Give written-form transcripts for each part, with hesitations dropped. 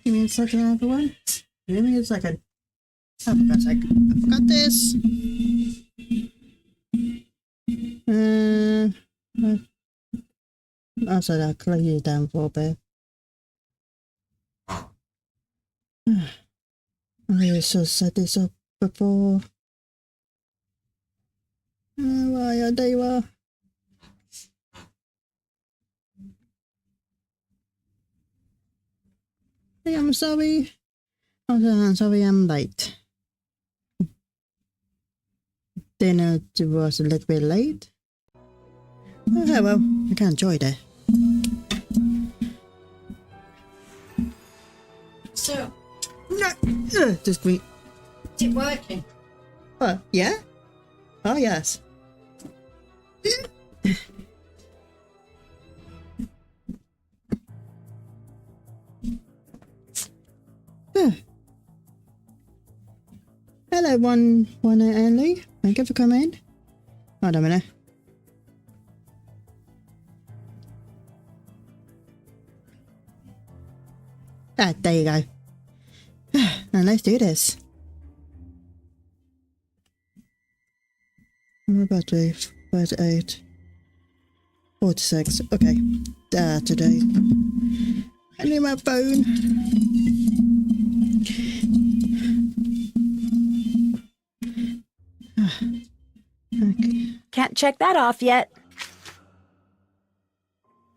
Give me a second, everyone. Give me a second. Oh, for God's sake. I forgot this. Also, I'll close you down for a bit. I should have set this up before. Why, there you are. Hey, I'm sorry. I'm sorry I'm late. Dinner was a little bit late. Oh well, I can enjoy that. So, No! Just green. is it working? Yeah? Oh, yes. Hello, one and only. Thank you for coming. Hold on a minute. Ah, there you go. Now let's do this. I'm about to 38, 46. Okay, today. I need my phone. Okay. Can't check that off yet.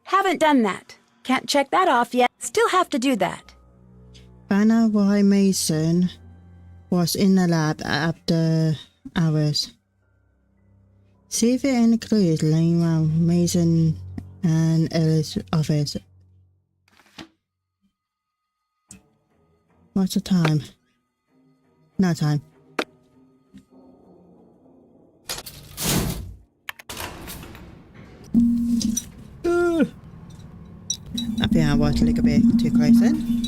Haven't done that. Can't check that off yet. Still have to do that. Find out why Mason was in the lab after hours. See if it any clues laying around Mason and Ellie's office. What's the time? No time. I think I was a little bit too close then.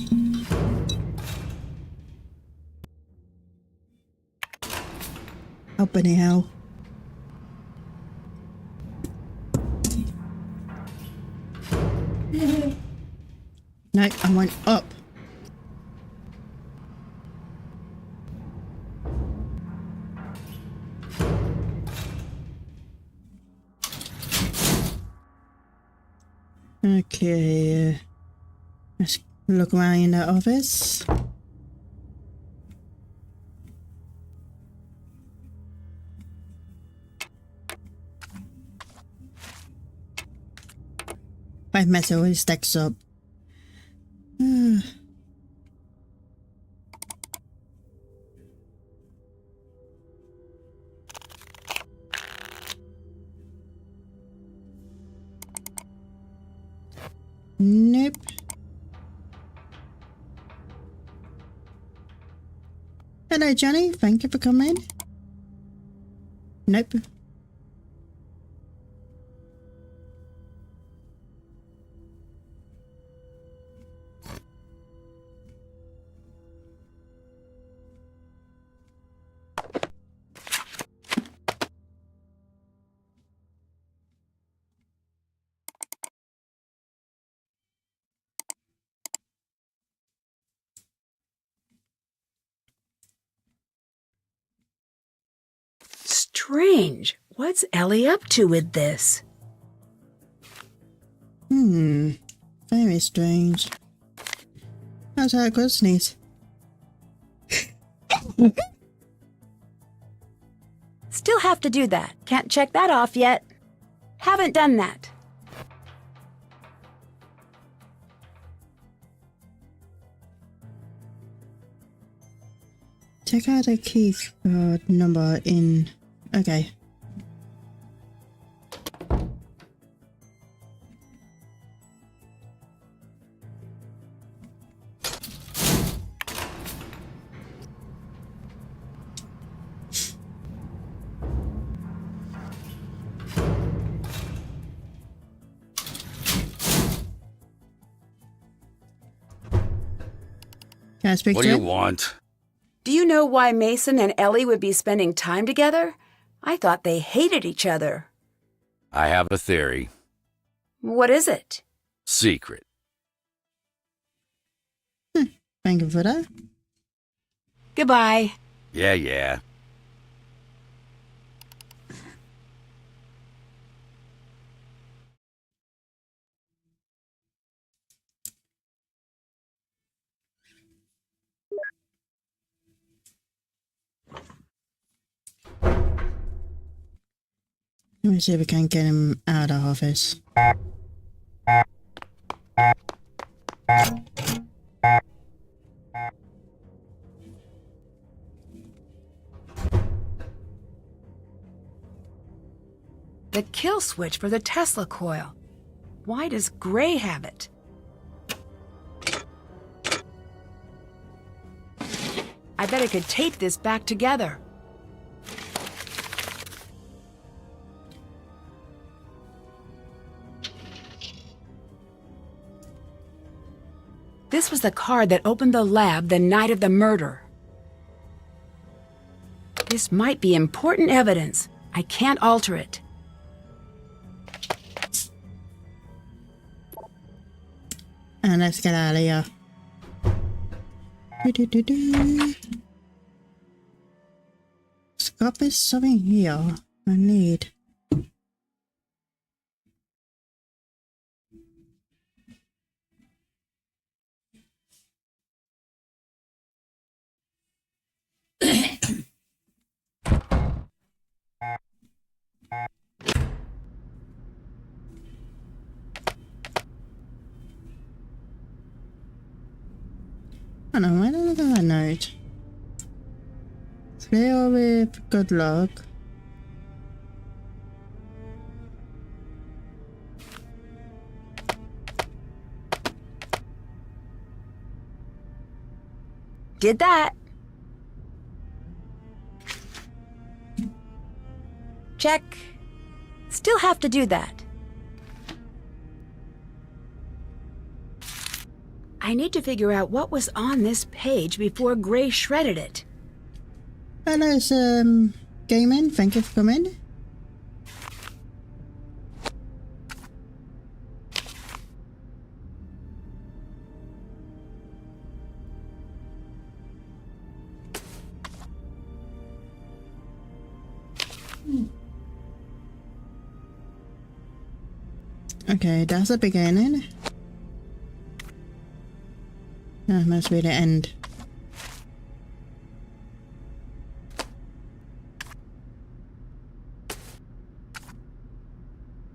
Oh, bunny hell. No, I went up. Okay, let's look around in the office. My mess always stacks up. Nope. Hello, Johnny. Thank you for coming. Nope. Strange. What's Ellie up to with this? Very strange. That's how it goes, sneeze. Still have to do that. Can't check that off yet. Haven't done that. Check out the key card number in... Okay. Can I speak What to do you him? want? Do you know why Mason and Ellie would be spending time together? I thought they hated each other. I have a theory. What is it? Secret. Thank you for that. Goodbye. Yeah. Let me see if we can get him out of office. The kill switch for the Tesla coil. Why does Gray have it? I bet I could tape this back together. This was the card that opened the lab the night of the murder. This might be important evidence. I can't alter it. And let's get out of here. Scott, is something here I need. I don't know, I don't know that note. Clear with good luck. Did that. Check. Still have to do that. I need to figure out what was on this page before Gray shredded it. Hello, Gaming. Thank you for coming. Okay, that's the beginning. That must be the end.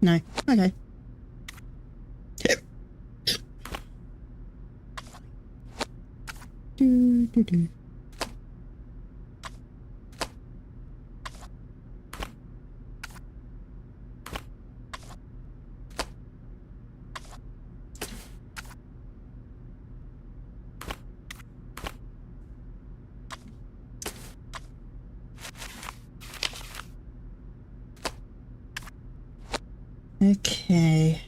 No. Okay. Do. Okay.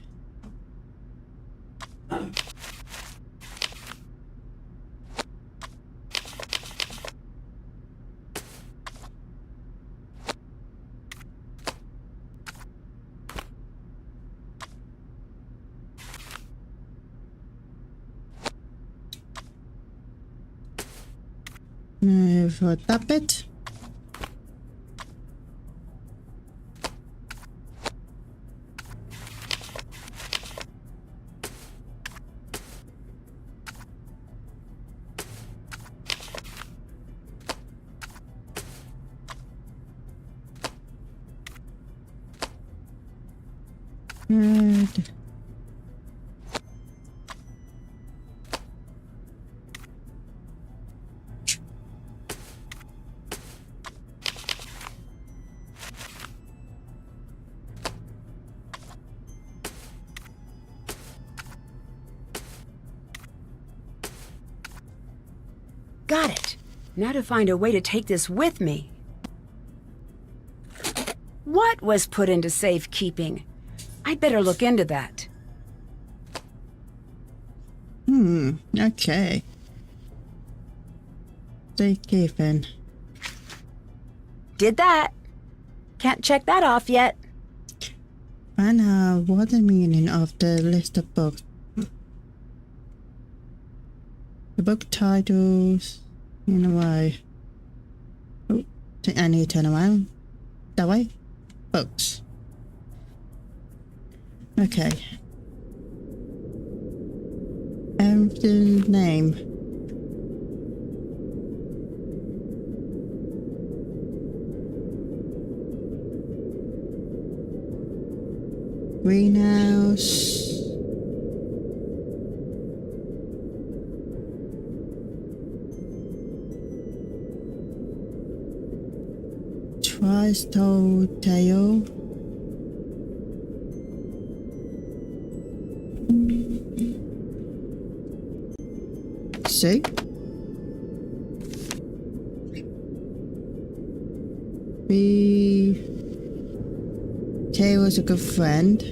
Now for that bit. Good. Got it. Now to find a way to take this with me. What was put into safekeeping? I'd better look into that. Okay. Safekeeping. Did that. Can't check that off yet. Find out what the meaning of the list of books. The book titles in a way. Oh, I need to turn around. That way? Books. Okay. And the name. Greenhouse. Twice-told tale. See? Tay was a good friend.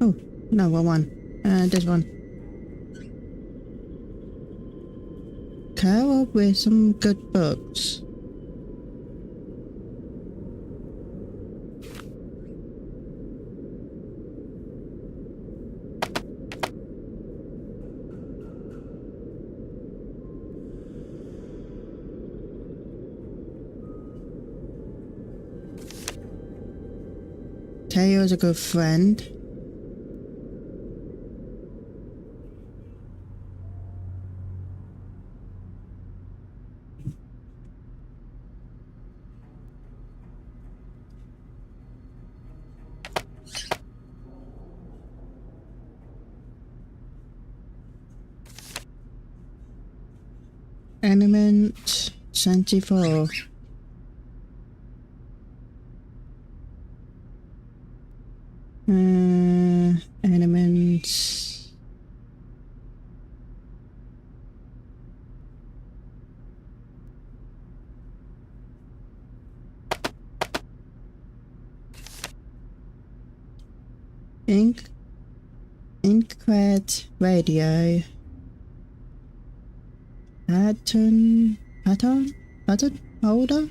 Oh, no, wrong one. This one. Come up with some good books. Tayo's a good friend. Element 74. Elements. Inkred radio. Pattern holder.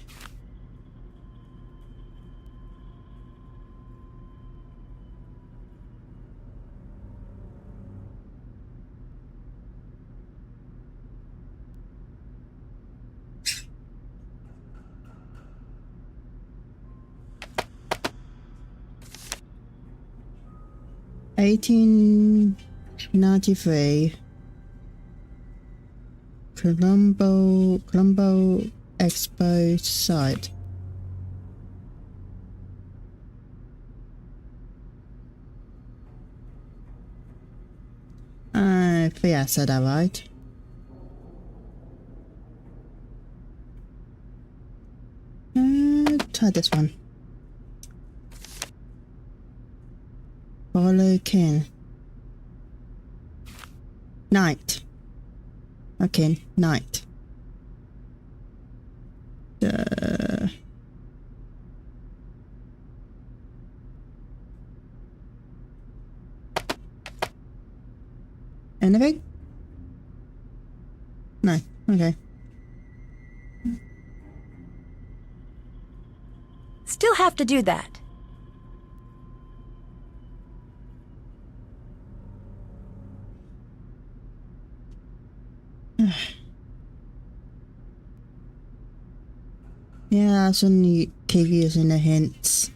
$18.93. Colombo Expo site. I think I said that right. Try this one. Follow King. Night. Okay, night. Anything? No. Okay. Still have to do that. Yeah, I shouldn't keep using the hints.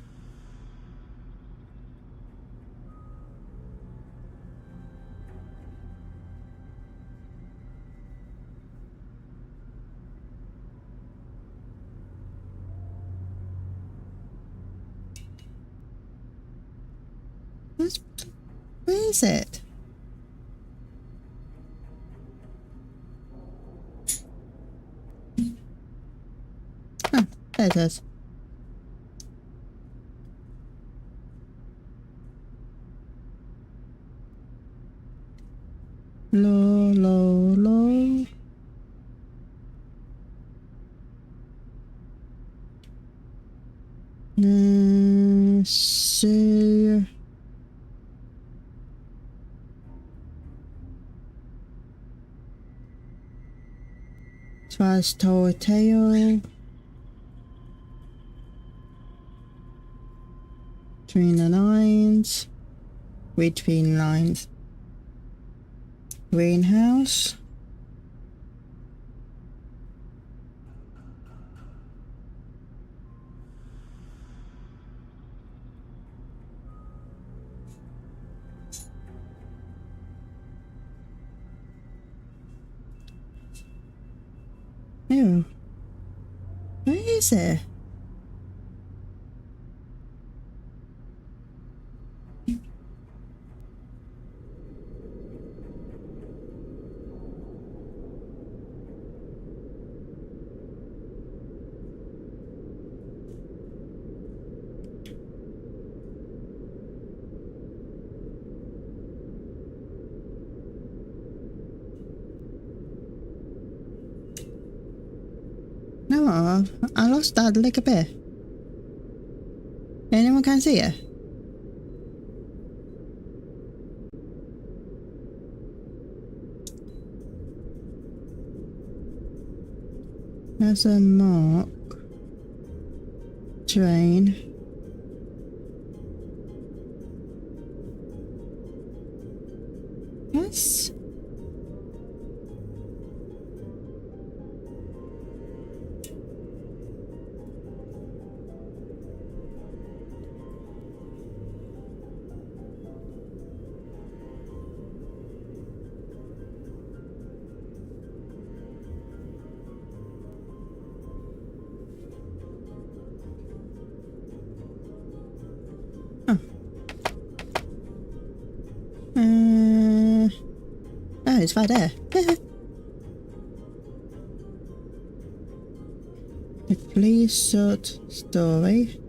Where is it? Oh, there it is. Lo. So twice told tail. Between the lines. Between lines. Greenhouse. Ew. Where is it? No, I lost that like a bit. Anyone can see it? There's a mark. Train. Yes. Oh, it's right there. The police short story.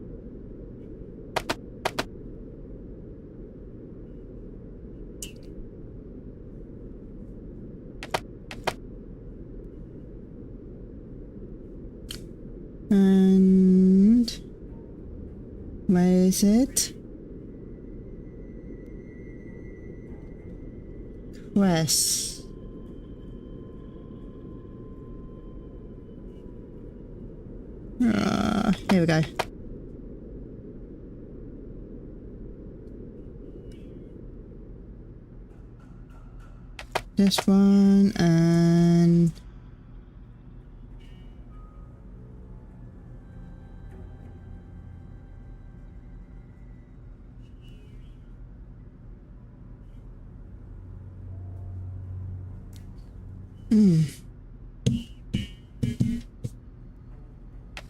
And where is it? Quest. Here we go. This one and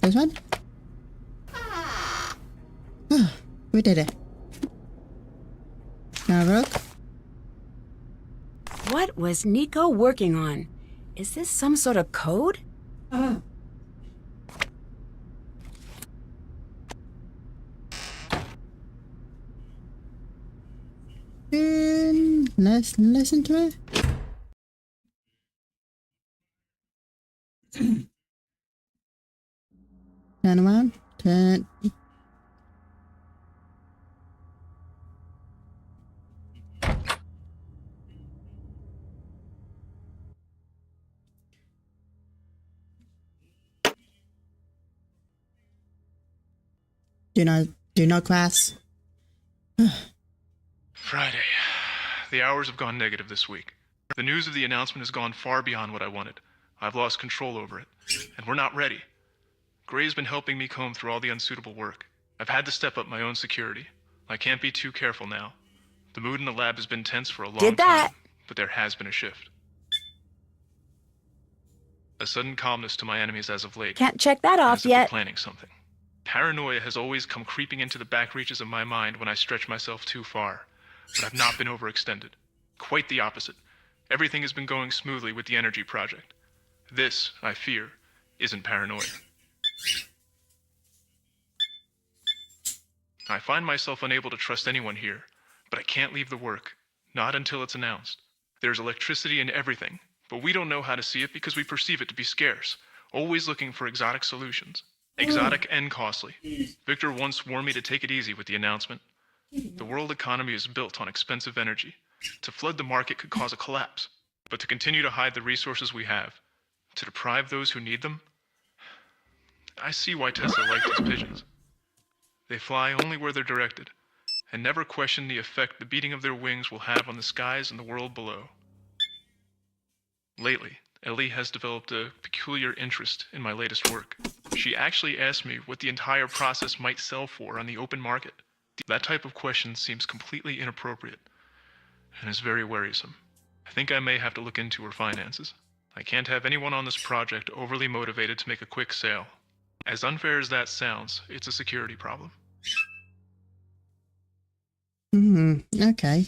this one. Oh, we did it. Now look. What was Niko working on? Is this some sort of code? Let's listen to it. Turn around. Turn. Do not class. Friday. The hours have gone negative this week. The news of the announcement has gone far beyond what I wanted. I've lost control over it, and we're not ready. Gray's been helping me comb through all the unsuitable work. I've had to step up my own security. I can't be too careful now. The mood in the lab has been tense for a long time, but there has been a shift. A sudden calmness to my enemies as of late. Can't check that off as if yet. they're planning something. Paranoia has always come creeping into the back reaches of my mind when I stretch myself too far, but I've not been overextended. Quite the opposite. Everything has been going smoothly with the energy project. This, I fear, isn't paranoia. I find myself unable to trust anyone here, but I can't leave the work, not until it's announced. There's electricity in everything, but we don't know how to see it because we perceive it to be scarce, always looking for exotic solutions. Exotic and costly. Victor once warned me to take it easy with the announcement. The world economy is built on expensive energy. To flood the market could cause a collapse, but to continue to hide the resources we have, to deprive those who need them, I see why Tesla liked his pigeons. They fly only where they're directed, and never question the effect the beating of their wings will have on the skies and the world below. Lately, Ellie has developed a peculiar interest in my latest work. She actually asked me what the entire process might sell for on the open market. That type of question seems completely inappropriate, and is very worrisome. I think I may have to look into her finances. I can't have anyone on this project overly motivated to make a quick sale. As unfair as that sounds, it's a security problem. Okay.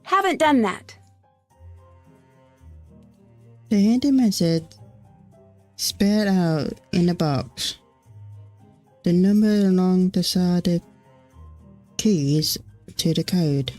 Haven't done that. The handy message spelled out in the box. The number along the side of keys to the code.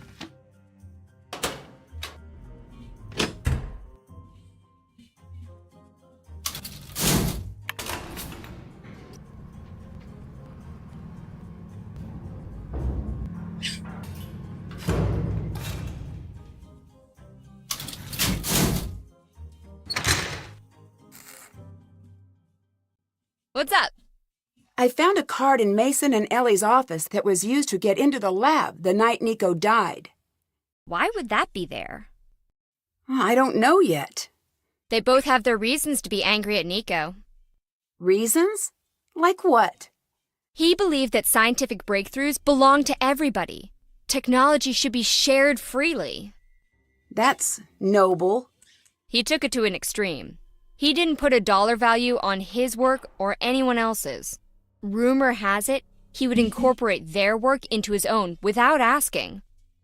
What's up? I found a card in Mason and Ellie's office that was used to get into the lab the night Niko died. Why would that be there? I don't know yet. They both have their reasons to be angry at Niko. Reasons? Like what? He believed that scientific breakthroughs belong to everybody. Technology should be shared freely. That's noble. He took it to an extreme. He didn't put a dollar value on his work or anyone else's. Rumor has it, he would incorporate their work into his own without asking.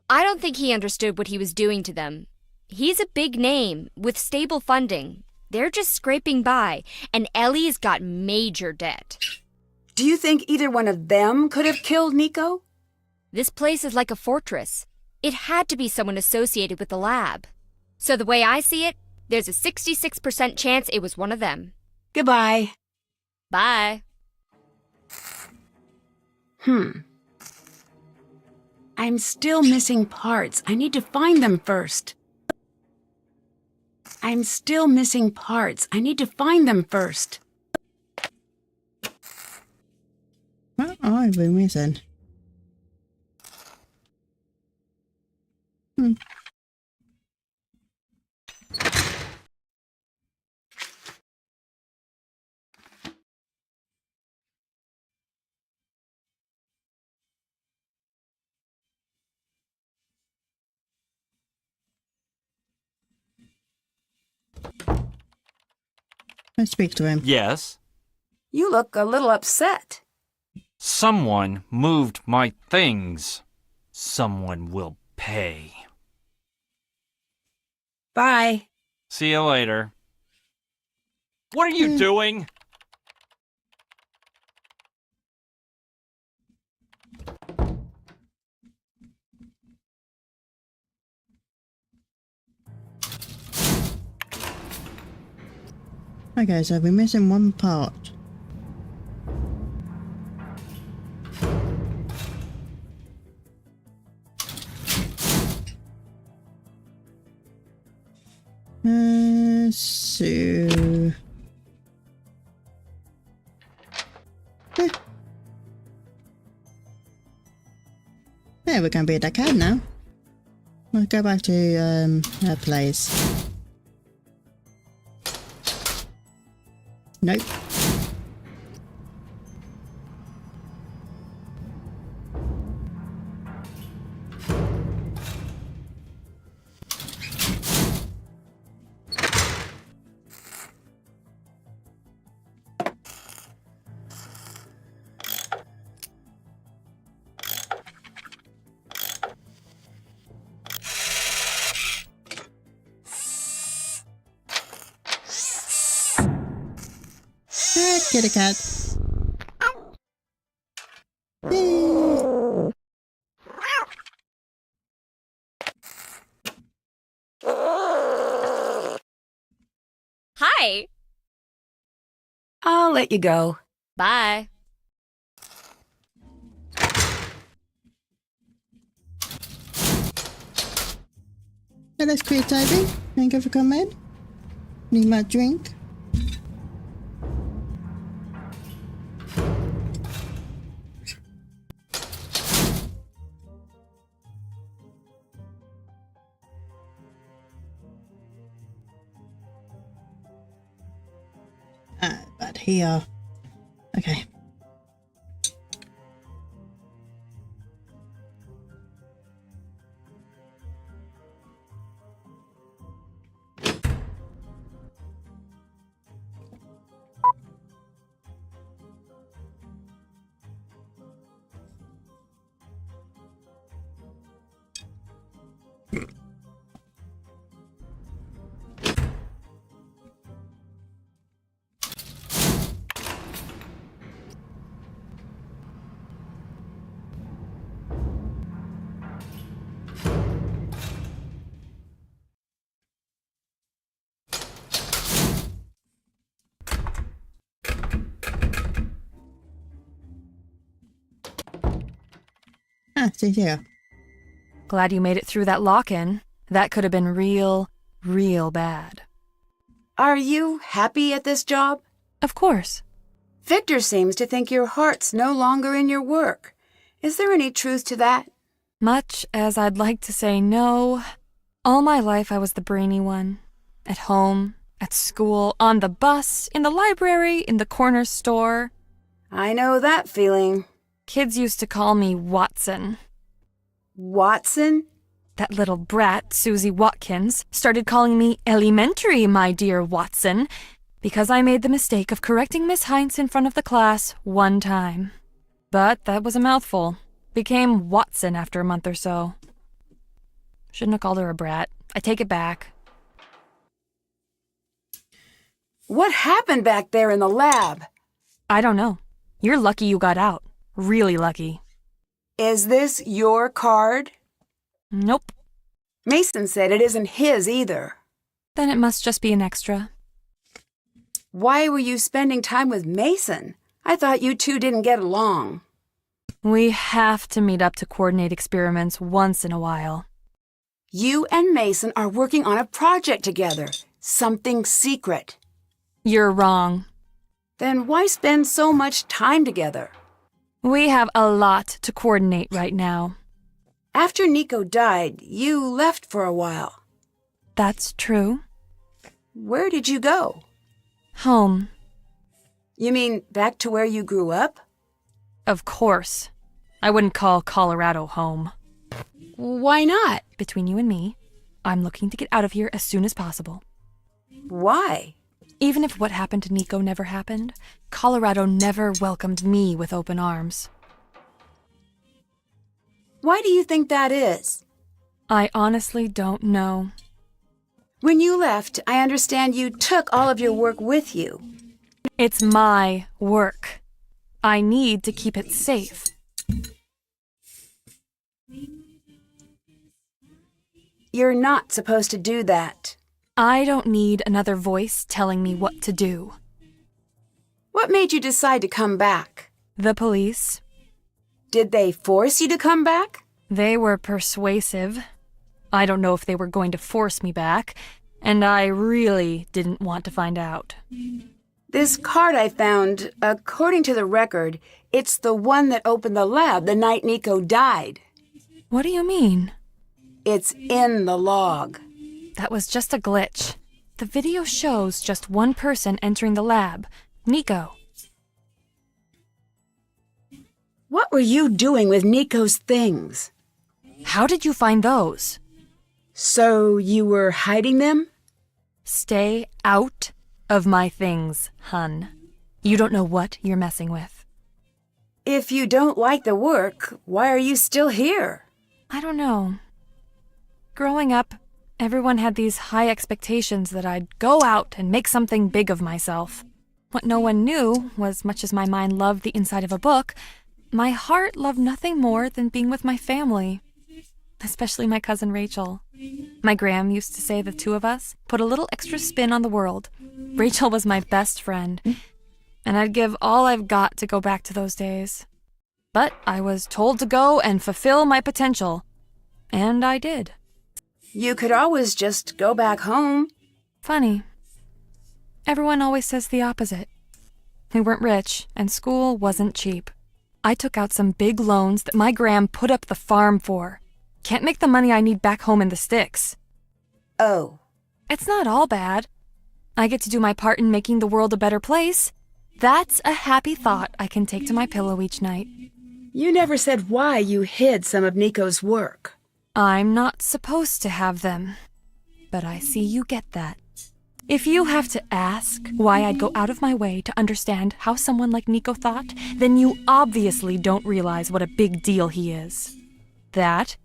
I don't think he understood what he was doing to them. He's a big name, with stable funding. They're just scraping by, and Ellie's got major debt. Do you think either one of them could have killed Niko? This place is like a fortress. It had to be someone associated with the lab. So the way I see it, there's a 66% chance it was one of them. Goodbye. Bye. I'm still missing parts. I need to find them first. I'm still missing parts. I need to find them first. What are we missing? Let's speak to him. Yes? You look a little upset. Someone moved my things. Someone will pay. Bye. See you later. What are you doing? Okay, so we're missing one part. So... Yeah, we're gonna be at that cab now. We'll go back to her place. Nope. Kitty cat. Yay. Hi. I'll let you go. Bye. Hello, Squid Toby. Thank you for coming. Need my drink? But here. Okay. Ah, she's here. Glad you made it through that lock-in. That could have been real bad. Are you happy at this job? Of course. Victor seems to think your heart's no longer in your work. Is there any truth to that? Much as I'd like to say no, all my life I was the brainy one. At home, at school, on the bus, in the library, in the corner store. I know that feeling. Kids used to call me Watson. Watson? That little brat, Susie Watkins, started calling me elementary, my dear Watson, because I made the mistake of correcting Miss Heinz in front of the class one time. But that was a mouthful. Became Watson after a month or so. Shouldn't have called her a brat. I take it back. What happened back there in the lab? I don't know. You're lucky you got out. Really lucky. Is this your card? Nope. Mason said it isn't his either. Then it must just be an extra. Why were you spending time with Mason? I thought you two didn't get along. We have to meet up to coordinate experiments once in a while. You and Mason are working on a project together. Something secret. You're wrong. Then why spend so much time together? We have a lot to coordinate right now. After Niko died, you left for a while. That's true. Where did you go? Home. You mean back to where you grew up? Of course. I wouldn't call Colorado home. Why not? Between you and me, I'm looking to get out of here as soon as possible. Why? Even if what happened to Niko never happened, Colorado never welcomed me with open arms. Why do you think that is? I honestly don't know. When you left, I understand you took all of your work with you. It's my work. I need to keep it safe. You're not supposed to do that. I don't need another voice telling me what to do. What made you decide to come back? The police. Did they force you to come back? They were persuasive. I don't know if they were going to force me back, and I really didn't want to find out. This card I found, according to the record, it's the one that opened the lab the night Niko died. What do you mean? It's in the log. That was just a glitch. The video shows just one person entering the lab, Niko. What were you doing with Niko's things? How did you find those? So you were hiding them? Stay out of my things, hun. You don't know what you're messing with. If you don't like the work, why are you still here? I don't know. Growing up, everyone had these high expectations that I'd go out and make something big of myself. What no one knew was, much as my mind loved the inside of a book, my heart loved nothing more than being with my family. Especially my cousin Rachel. My Gram used to say the two of us put a little extra spin on the world. Rachel was my best friend, and I'd give all I've got to go back to those days. But I was told to go and fulfill my potential, and I did. You could always just go back home. Funny. Everyone always says the opposite. We weren't rich, and school wasn't cheap. I took out some big loans that my Gram put up the farm for. Can't make the money I need back home in the sticks. Oh. It's not all bad. I get to do my part in making the world a better place. That's a happy thought I can take to my pillow each night. You never said why you hid some of Niko's work. I'm not supposed to have them, but I see you get that. If you have to ask why I'd go out of my way to understand how someone like Niko thought, then you obviously don't realize what a big deal he is. That,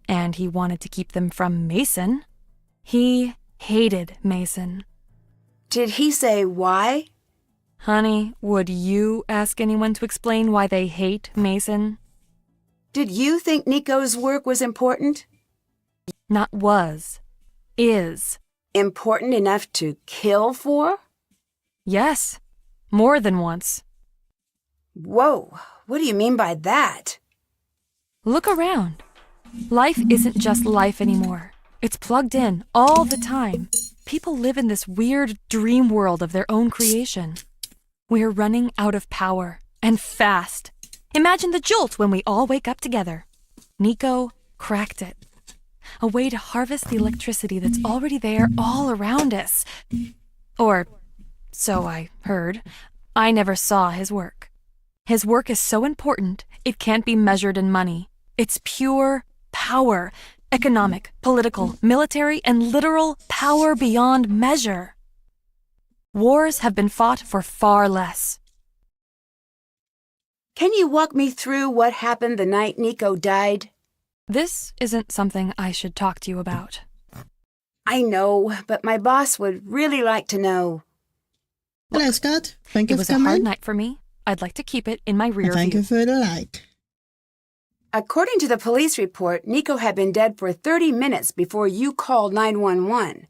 and he wanted to keep them from Mason. He hated Mason. Did he say why? Honey, would you ask anyone to explain why they hate Mason? Did you think Niko's work was important? Not was. Is. Important enough to kill for? Yes. More than once. Whoa, what do you mean by that? Look around. Life isn't just life anymore. It's plugged in all the time. People live in this weird dream world of their own creation. We're running out of power, and fast. Imagine the jolt when we all wake up together. Niko cracked it. A way to harvest the electricity that's already there all around us. Or, so I heard. I never saw his work. His work is so important, it can't be measured in money. It's pure power. Economic, political, military, and literal power beyond measure. Wars have been fought for far less. Can you walk me through what happened the night Niko died? This isn't something I should talk to you about. I know, but my boss would really like to know. Hello, Scott. Thank you It for was a hard coming. night for me. I'd like to keep it in my rear And thank view. you for the like. According to the police report, Niko had been dead for 30 minutes before you called 911.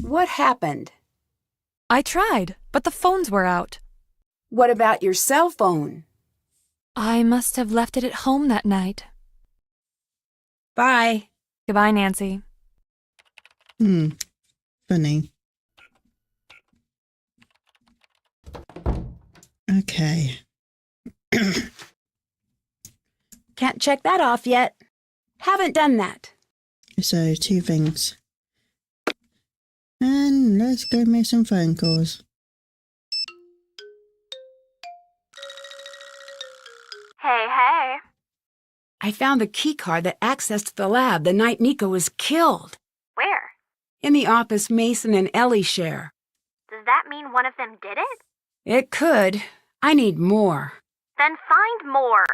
What happened? I tried, but the phones were out. What about your cell phone? I must have left it at home that night. Bye. Goodbye, Nancy. Funny. Okay. Can't check that off yet. Haven't done that. So, two things. And let's go make some phone calls. Hey. I found the key card that accessed the lab the night Niko was killed. Where? In the office Mason and Ellie share. Does that mean one of them did it? It could. I need more. Then find more.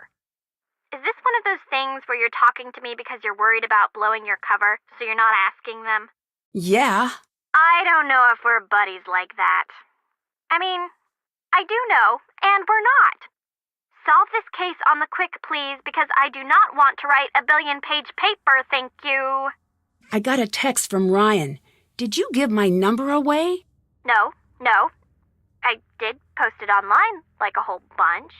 Is this one of those things where you're talking to me because you're worried about blowing your cover, so you're not asking them? Yeah. I don't know if we're buddies like that. I mean, I do know, and we're not. Solve this case on the quick, please, because I do not want to write a 1,000,000,000-page paper, thank you. I got a text from Ryan. Did you give my number away? No. I did post it online, like a whole bunch.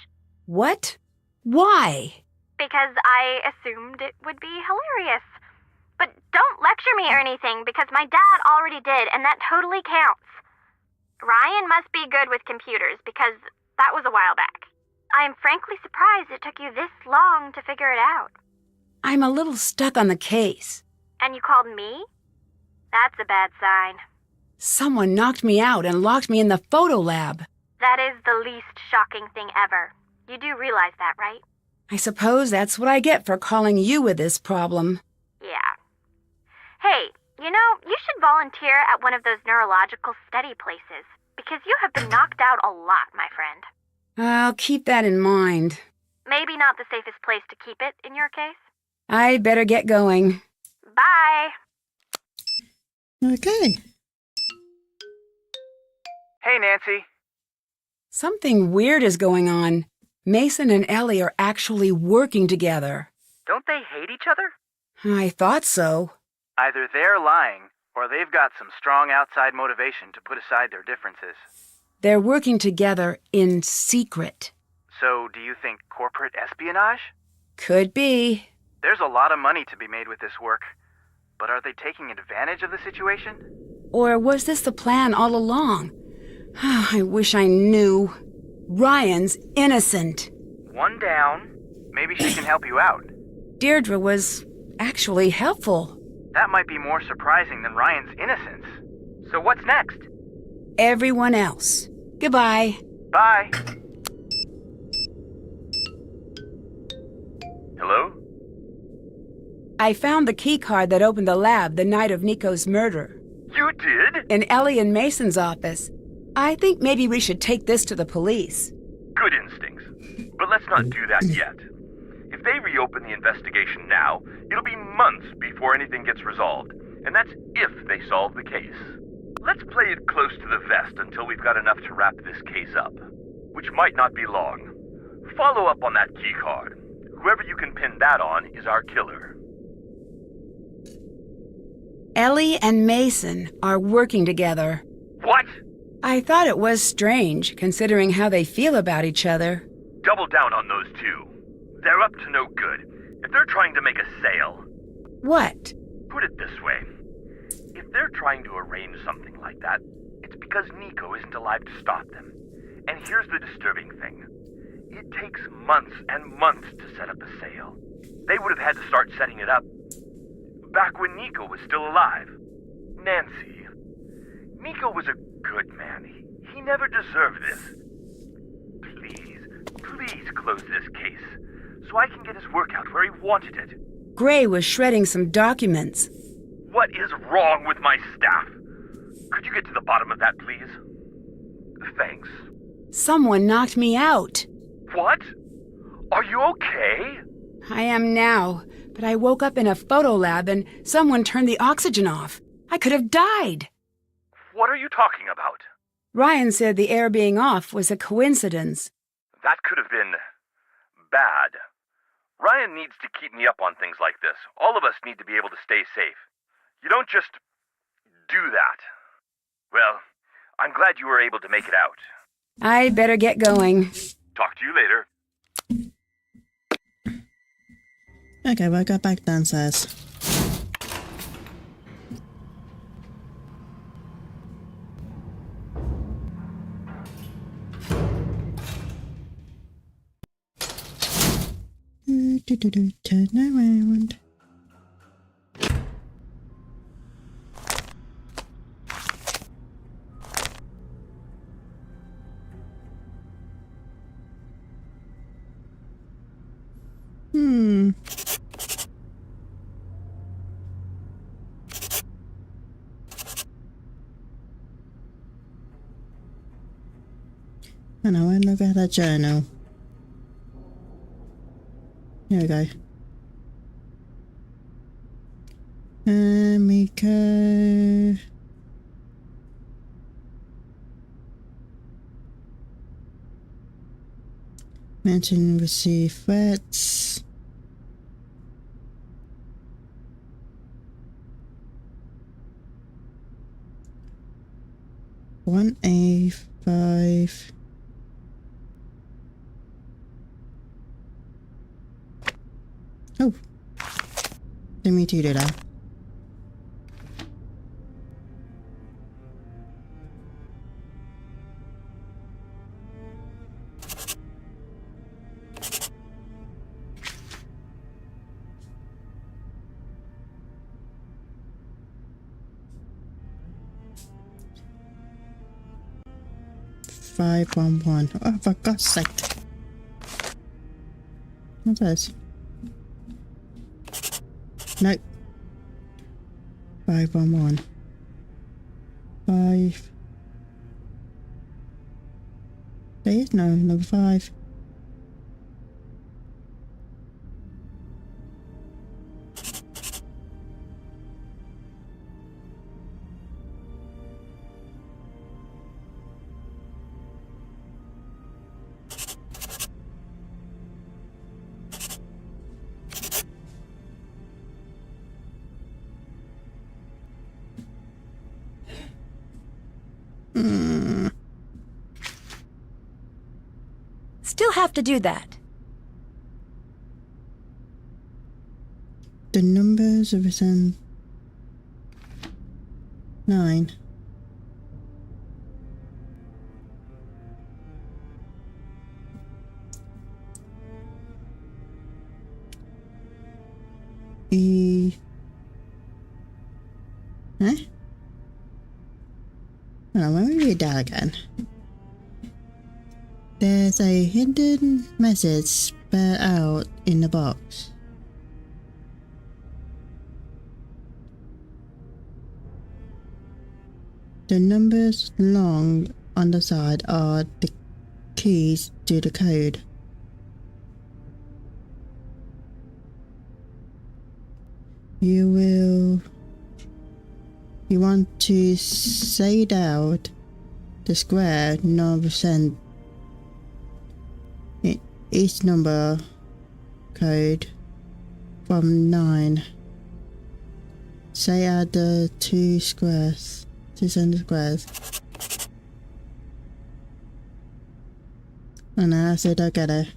What? Why? Because I assumed it would be hilarious. But don't lecture me or anything, because my dad already did, and that totally counts. Ryan must be good with computers, because that was a while back. I am frankly surprised it took you this long to figure it out. I'm a little stuck on the case. And you called me? That's a bad sign. Someone knocked me out and locked me in the photo lab. That is the least shocking thing ever. You do realize that, right? I suppose that's what I get for calling you with this problem. Yeah. Hey, you should volunteer at one of those neurological study places, because you have been knocked out a lot, my friend. I'll keep that in mind. Maybe not the safest place to keep it in your case. I'd better get going. Bye. Okay. Hey, Nancy. Something weird is going on. Mason and Ellie are actually working together. Don't they hate each other? I thought so. Either they're lying, or they've got some strong outside motivation to put aside their differences. They're working together in secret. So, do you think corporate espionage? Could be. There's a lot of money to be made with this work. But are they taking advantage of the situation? Or was this the plan all along? I wish I knew. Ryan's innocent. One down. Maybe she can help you out. Deirdre was actually helpful. That might be more surprising than Ryan's innocence. So what's next? Everyone else. Goodbye. Bye. Hello? I found the key card that opened the lab the night of Niko's murder. You did? In Ellie and Mason's office. I think maybe we should take this to the police. Good instincts. But let's not do that yet. If they reopen the investigation now, it'll be months before anything gets resolved. And that's if they solve the case. Let's play it close to the vest until we've got enough to wrap this case up. Which might not be long. Follow up on that key card. Whoever you can pin that on is our killer. Ellie and Mason are working together. What? I thought it was strange, considering how they feel about each other. Double down on those two. They're up to no good. If they're trying to make a sale... What? Put it this way. If they're trying to arrange something like that, it's because Niko isn't alive to stop them. And here's the disturbing thing. It takes months and months to set up a sale. They would have had to start setting it up back when Niko was still alive. Nancy, Niko was a good man. He never deserved this. Please close this case, so I can get his work out where he wanted it. Gray was shredding some documents. What is wrong with my staff? Could you get to the bottom of that, please? Thanks. Someone knocked me out. What? Are you okay? I am now, but I woke up in a photo lab and someone turned the oxygen off. I could have died. What are you talking about? Ryan said the air being off was a coincidence. That could have been bad. Ryan needs to keep me up on things like this. All of us need to be able to stay safe. You don't just do that. Well, I'm glad you were able to make it out. I better get going. Talk to you later. Okay, we'll go back downstairs. Turn around. And I went look at that journal. Here we go. Miko. Mention receive threats. One A5. Oh, didn't mean to do that. $511. Oh, for God's sake! What's this? Nope. 511. 5. There is no number 5. Still have to do that. The numbers are written 9. E. Huh? Hold on, let me read that again. There's a hidden message spelled out in the box. The numbers long on the side are the keys to the code. You want to say out the square % each number code from 9. Say add the 2 center squares. And I said I get it.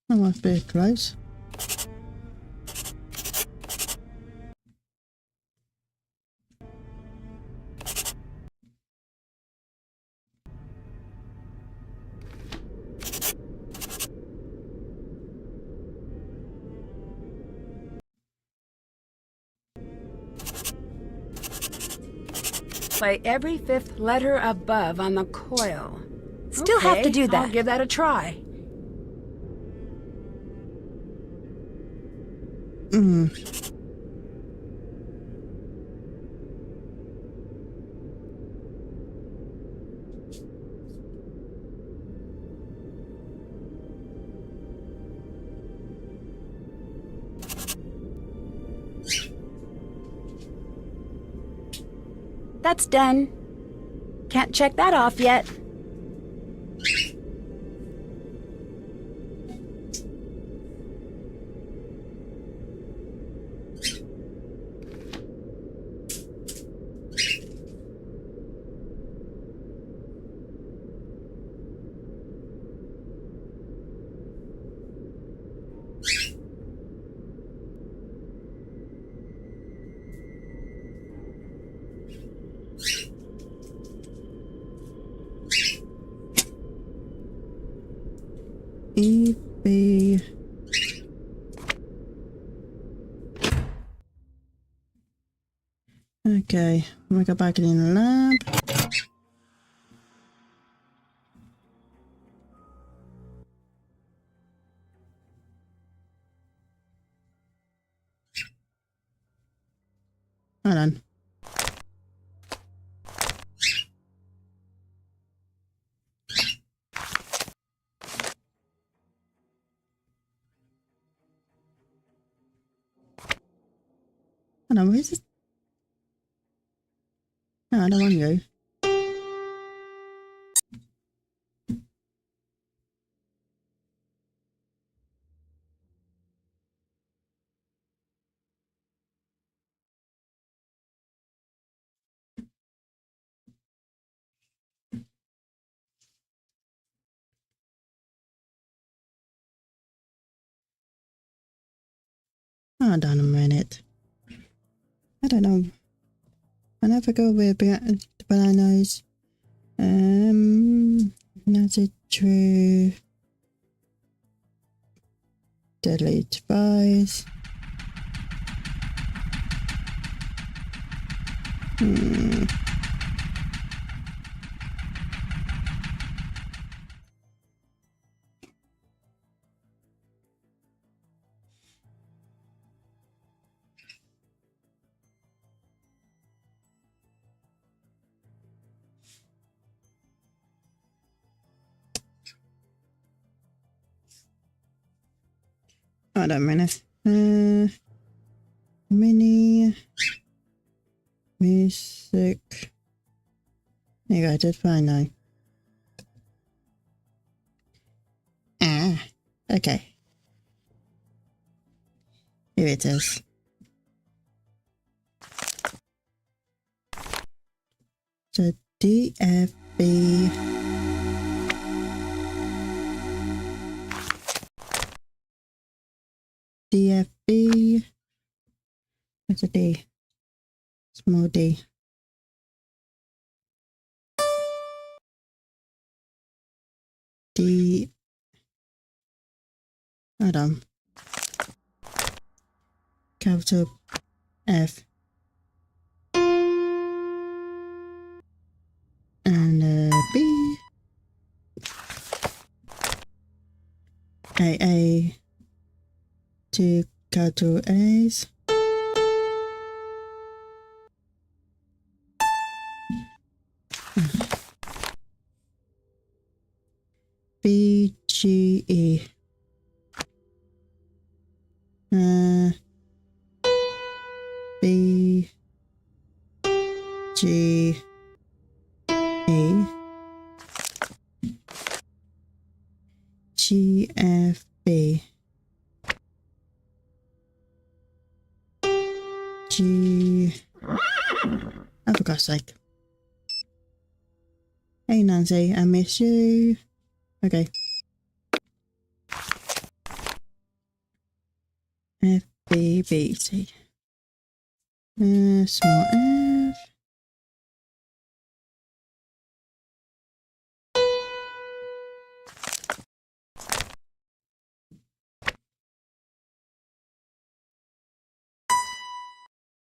That must be close. Play every 5th letter above on the coil. Still have to do that. I'll give that a try. That's done. Can't check that off yet. Okay, we go back in the lab. Hold on. Hold on, where's this? No, I don't want you. Hold on a minute. I don't know. I never go with bananas. That's it true. Delete buys. Hold on a minute. Mini music. There you go, I did fine now. Ah, okay. Here it is. So DFB. DFB. What's a D? Small D. D. Hold on. Capital F. And B. A. Two capital A's. B, G, E. B, G, E. G, F, B. G. Oh, for God's sake. Hey, Nancy, I miss you. Okay. F, B, B, C. Small F.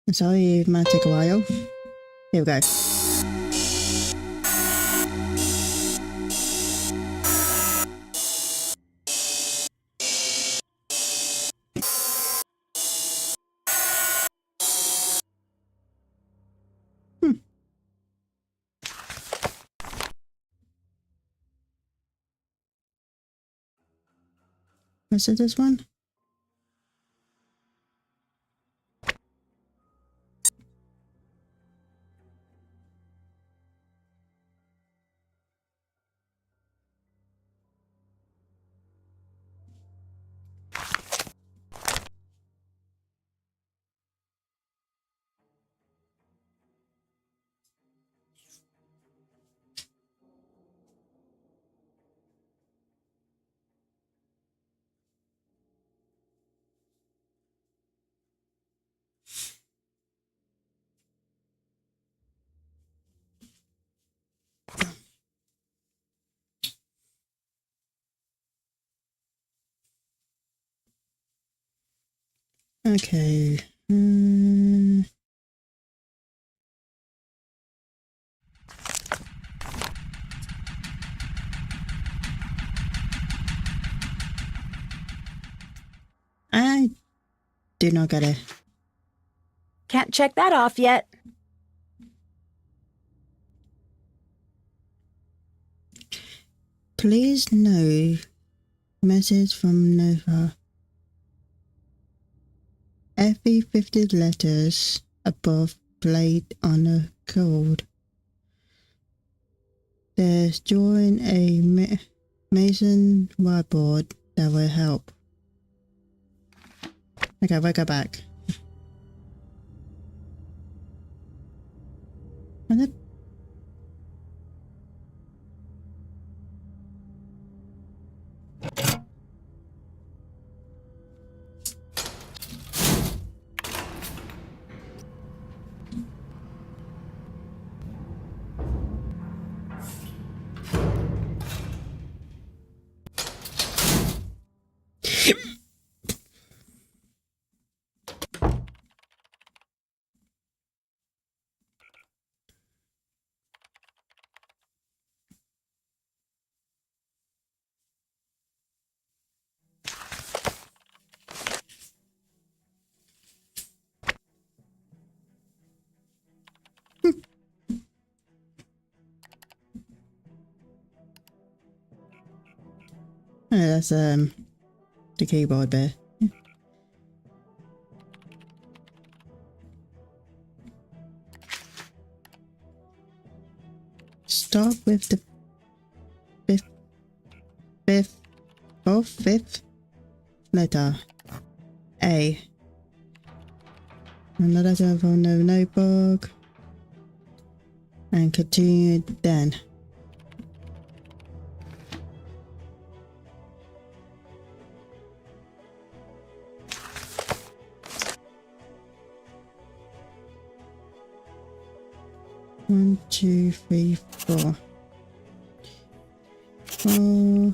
I'm sorry, it might take a while. Here we go. Was it this one? Okay. I do not get it. Can't check that off yet. Please no message from Nova. Every 50 letters above played on a code. There's join a Mason whiteboard that will help. Okay, we'll go back. What? Oh, that's the keyboard bit. Start with the fifth letter. A. Another telephone, no notebook. And continue then. One, two, three, four. 4.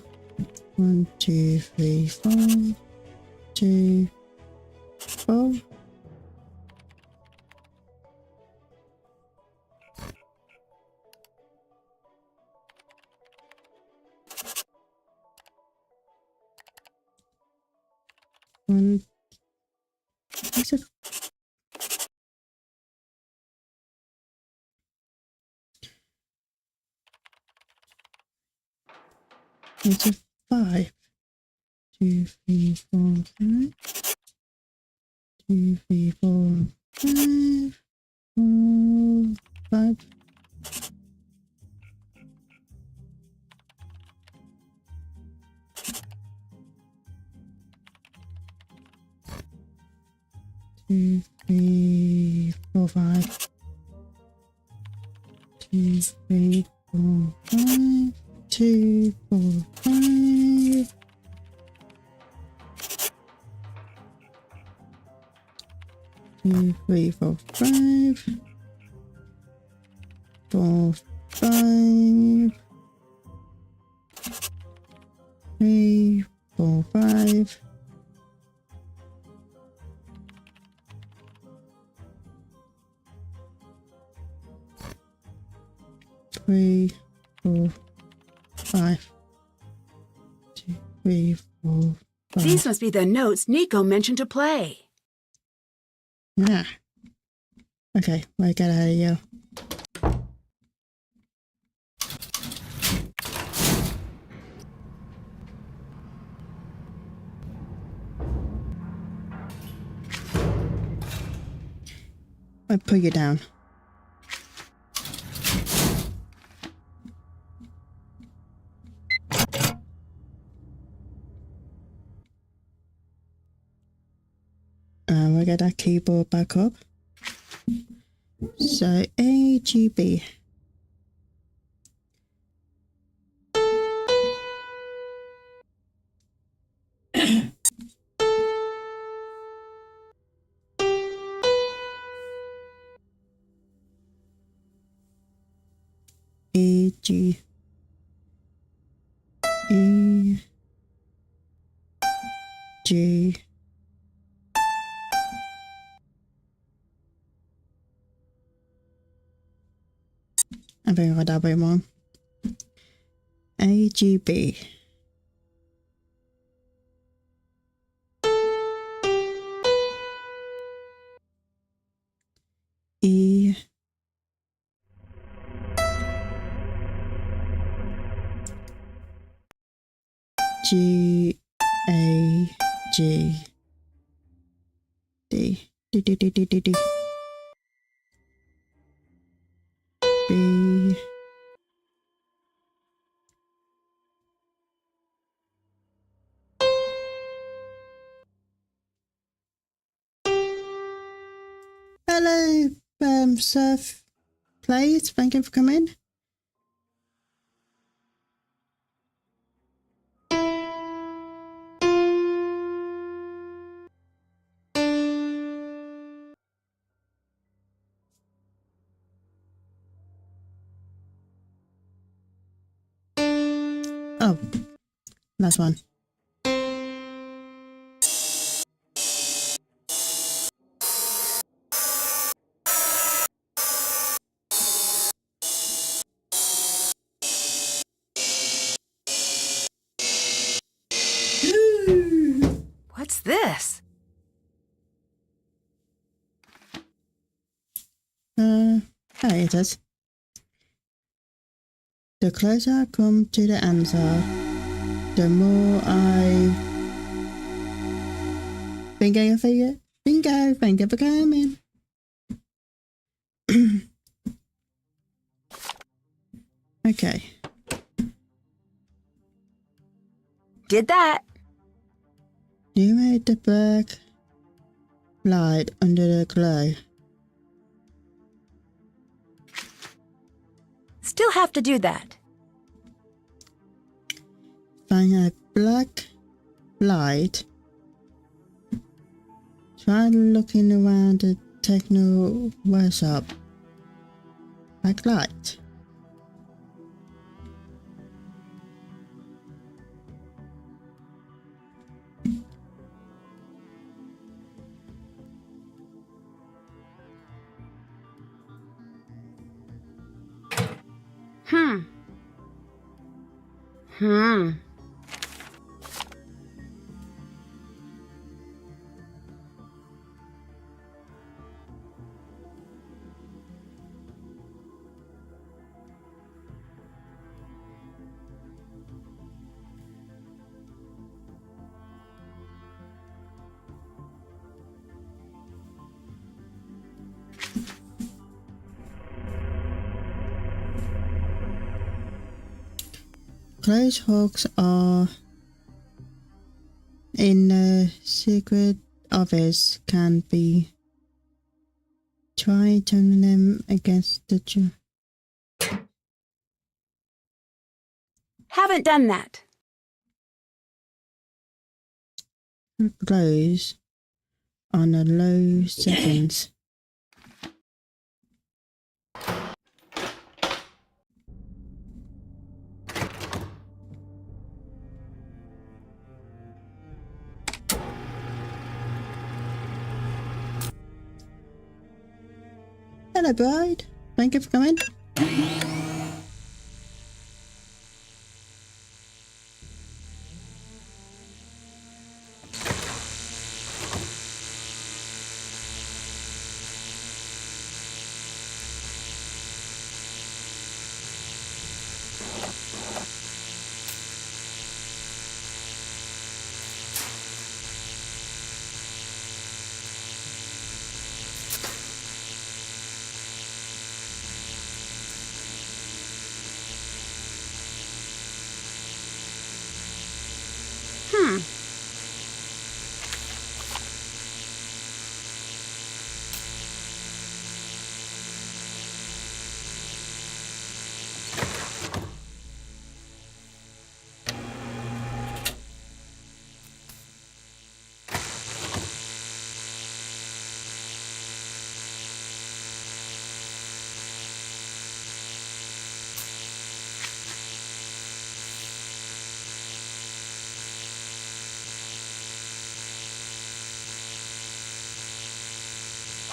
1, 2, 3, 4. 2, 4. One. What's it? It's a 5. 2, 3, 4, 5. 2, 3, 4, 5. 4, 5. 2, 3, 4, 5. 2, 3, 4, 5. 2, 4, 5. 2, 3, 4, 5. 4, 5. 3, 4, 5. 3, 4, 5. 2, 3, 4, 5. These must be the notes Niko mentioned to play. Yeah. Okay, we got out of here. I put you down. We get that keyboard back up. So AGB. AG E G I think I got that way wrong. AGB. G A G D D D D D D D B Hello, Surf Plays. Thank you for coming. Oh, last one. What's this? Hey, it is. The closer I come to the answer, the more I think I can figure. Bingo, thank you for coming. Okay. Did that. You made the black light under the glow. Still have to do that. Find a black light. Try looking around the techno workshop. Black light. Close hooks are in the secret office can be. Try turning them against the Haven't done that. close on a low settings. Hello, bride. Thank you for coming.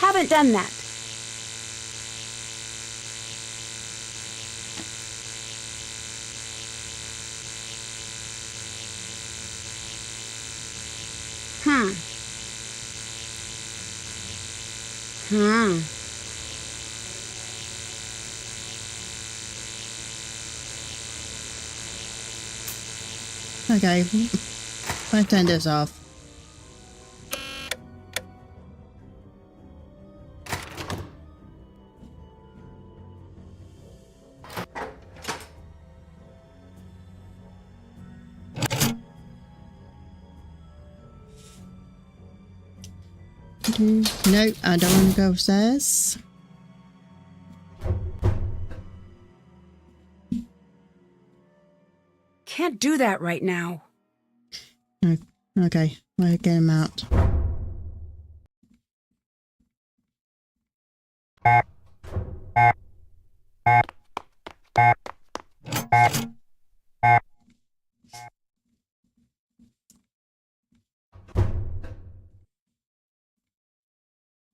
Haven't done that. Okay. Let's turn this off. Nope, I don't want to go upstairs. Can't do that right now. Okay, we'll get him out.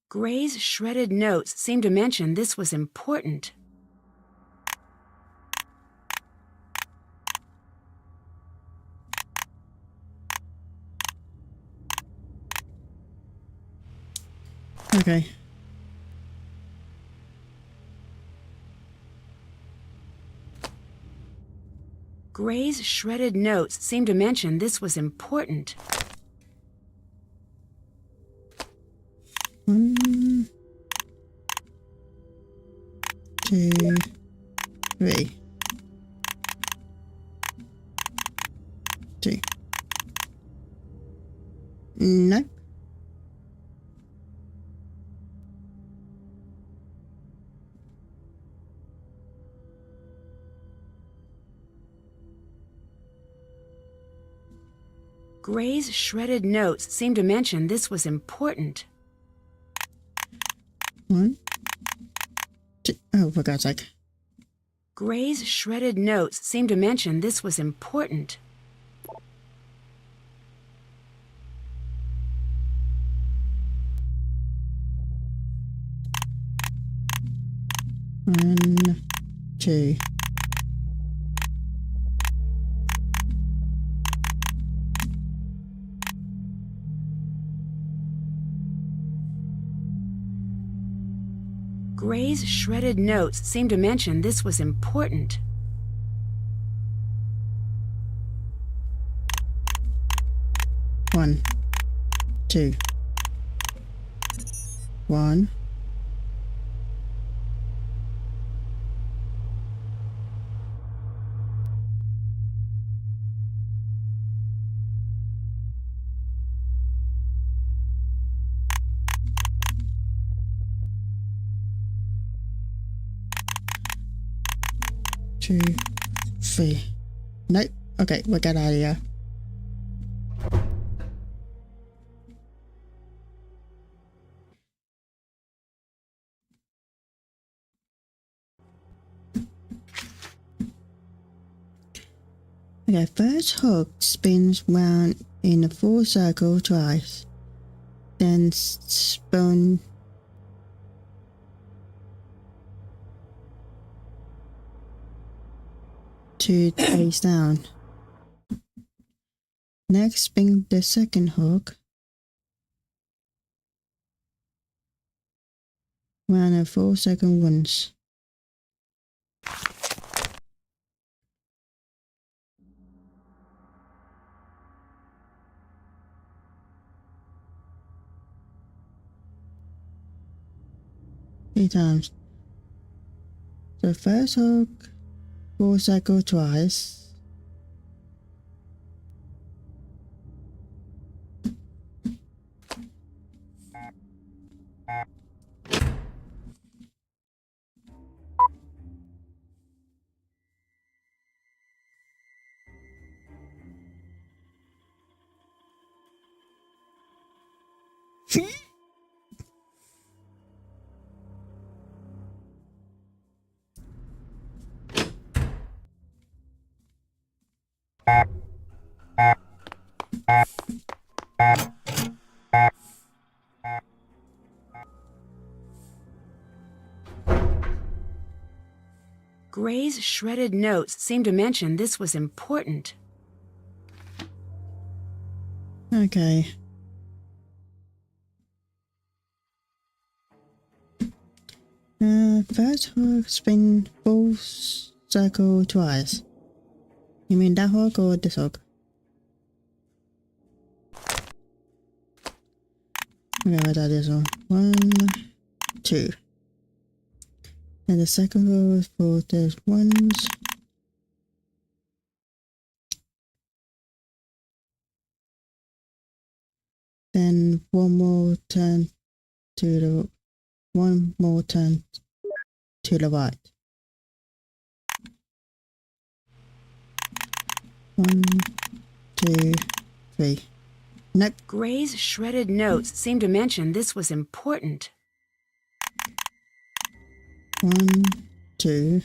Gray's shredded notes seemed to mention this was important. Okay. Gray's shredded notes seemed to mention this was important. 1, 2, 3. 2. Nope. Gray's shredded notes seemed to mention this was important. 1, 2. Oh, for God's sake. Gray's shredded notes seemed to mention this was important. One, 2. Gray's shredded notes seemed to mention this was important. One, 2. 1. 2, 3. Nope. Okay, we'll get out of here. Okay, first hook spins round in a full circle twice, then spin to face down. Next, spin the second hook round a full circle once. Three times. So first hook, full circle twice. Gray's shredded notes seemed to mention this was important. Okay. First hook, spin full circle twice. You mean that hook or this hook? Okay, what that is on 1, 2. And the second row is for the ones. Then one more turn to the right. 1, 2, 3. Next. Gray's shredded notes seem to mention this was important. 1, 2,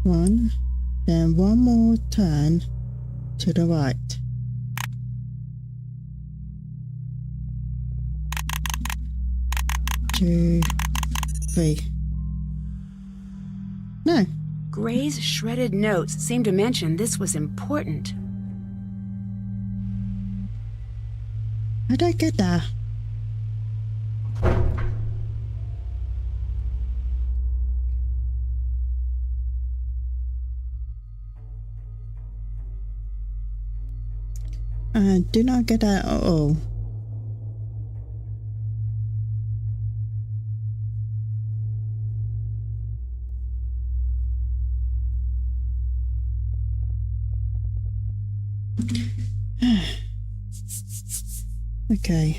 1. Then one more turn to the right. 2, 3. No. Gray's shredded notes seem to mention this was important. I don't get that. I do not get that at all. Okay,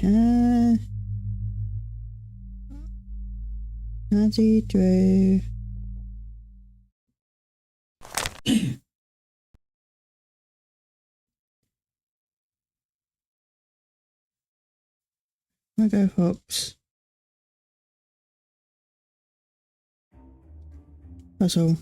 Nazi Drew. I go hooks. That's all.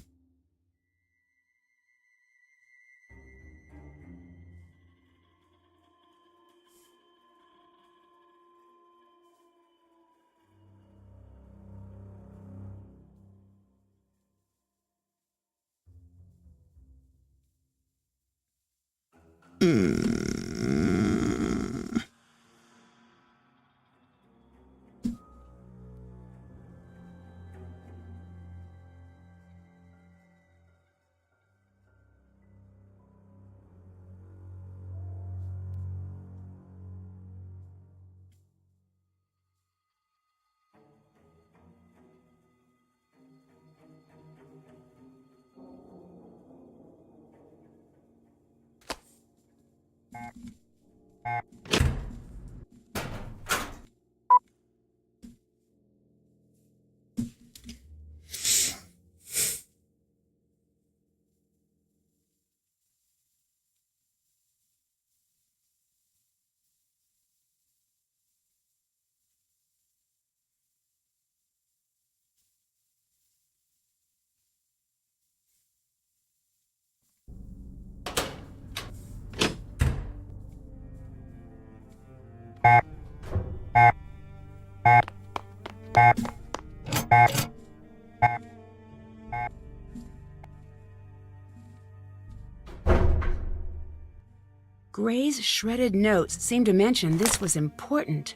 Gray's shredded notes seem to mention this was important.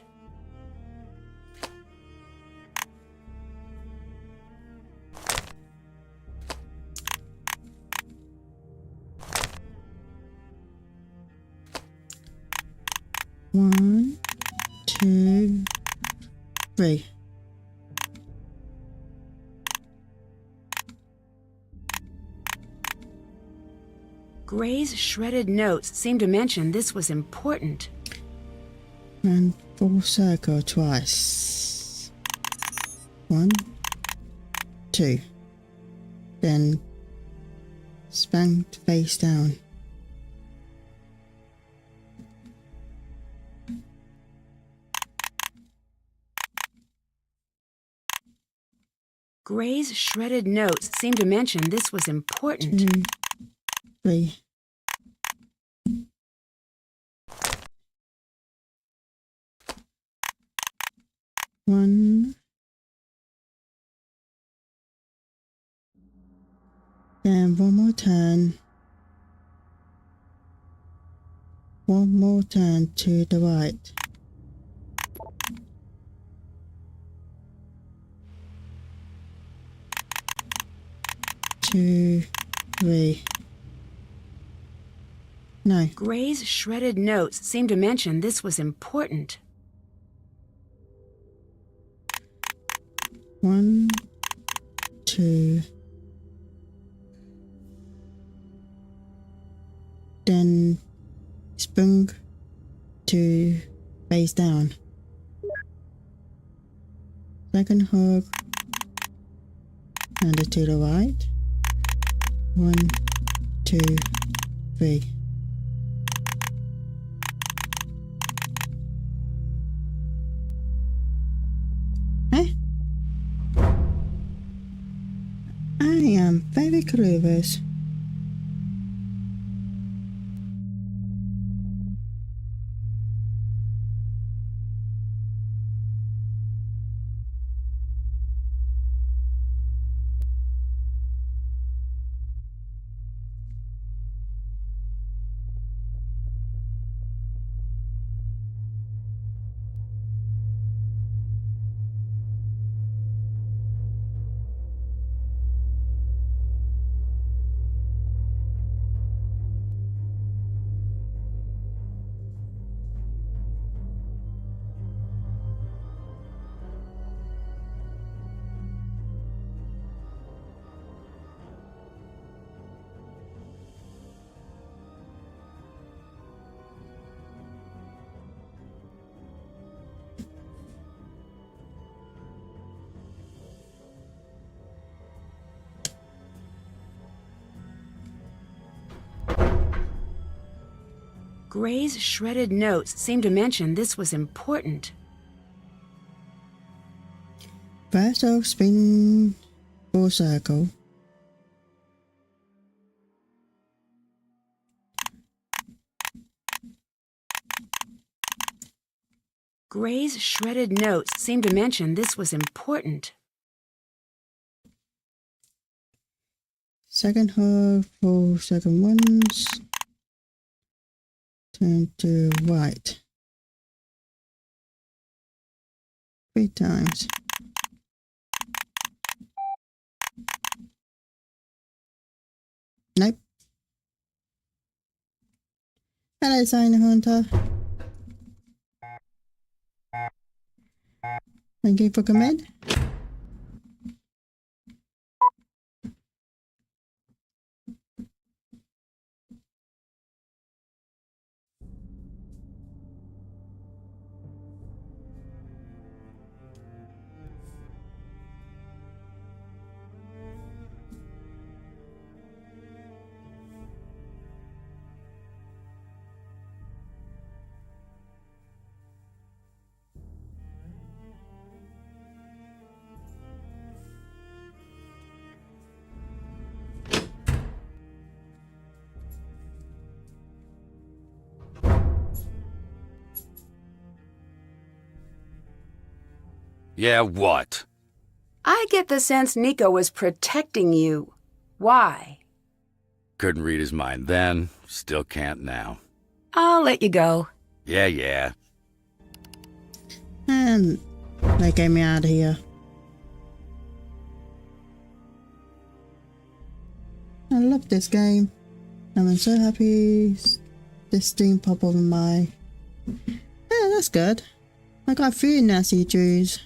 One, 2, 3. Gray's shredded notes seem to mention this was important. And full circle twice. 1, 2. Then spanked face down. Gray's shredded notes seem to mention this was important. 2, 3. One. Then one more turn. One more turn to the right. 2, 3. No. Gray's shredded notes seemed to mention this was important. 1, 2. Then sprung to face down. Second hook and to the right. 1, 2, 3. Eh? I am very clueless. Gray's shredded notes seemed to mention this was important. First hook, spin full circle. Gray's shredded notes seemed to mention this was important. Second hook, full circle once. Turn to right. 3 times. Nope. Hello, Sign Hunter. Thank you for coming. Yeah, what? I get the sense Niko was protecting you. Why? Couldn't read his mind then, still can't now. I'll let you go. Yeah. And they get me out of here. I love this game. I'm so happy this stream popped up in my... Yeah, that's good. I got 3 nasty Jews.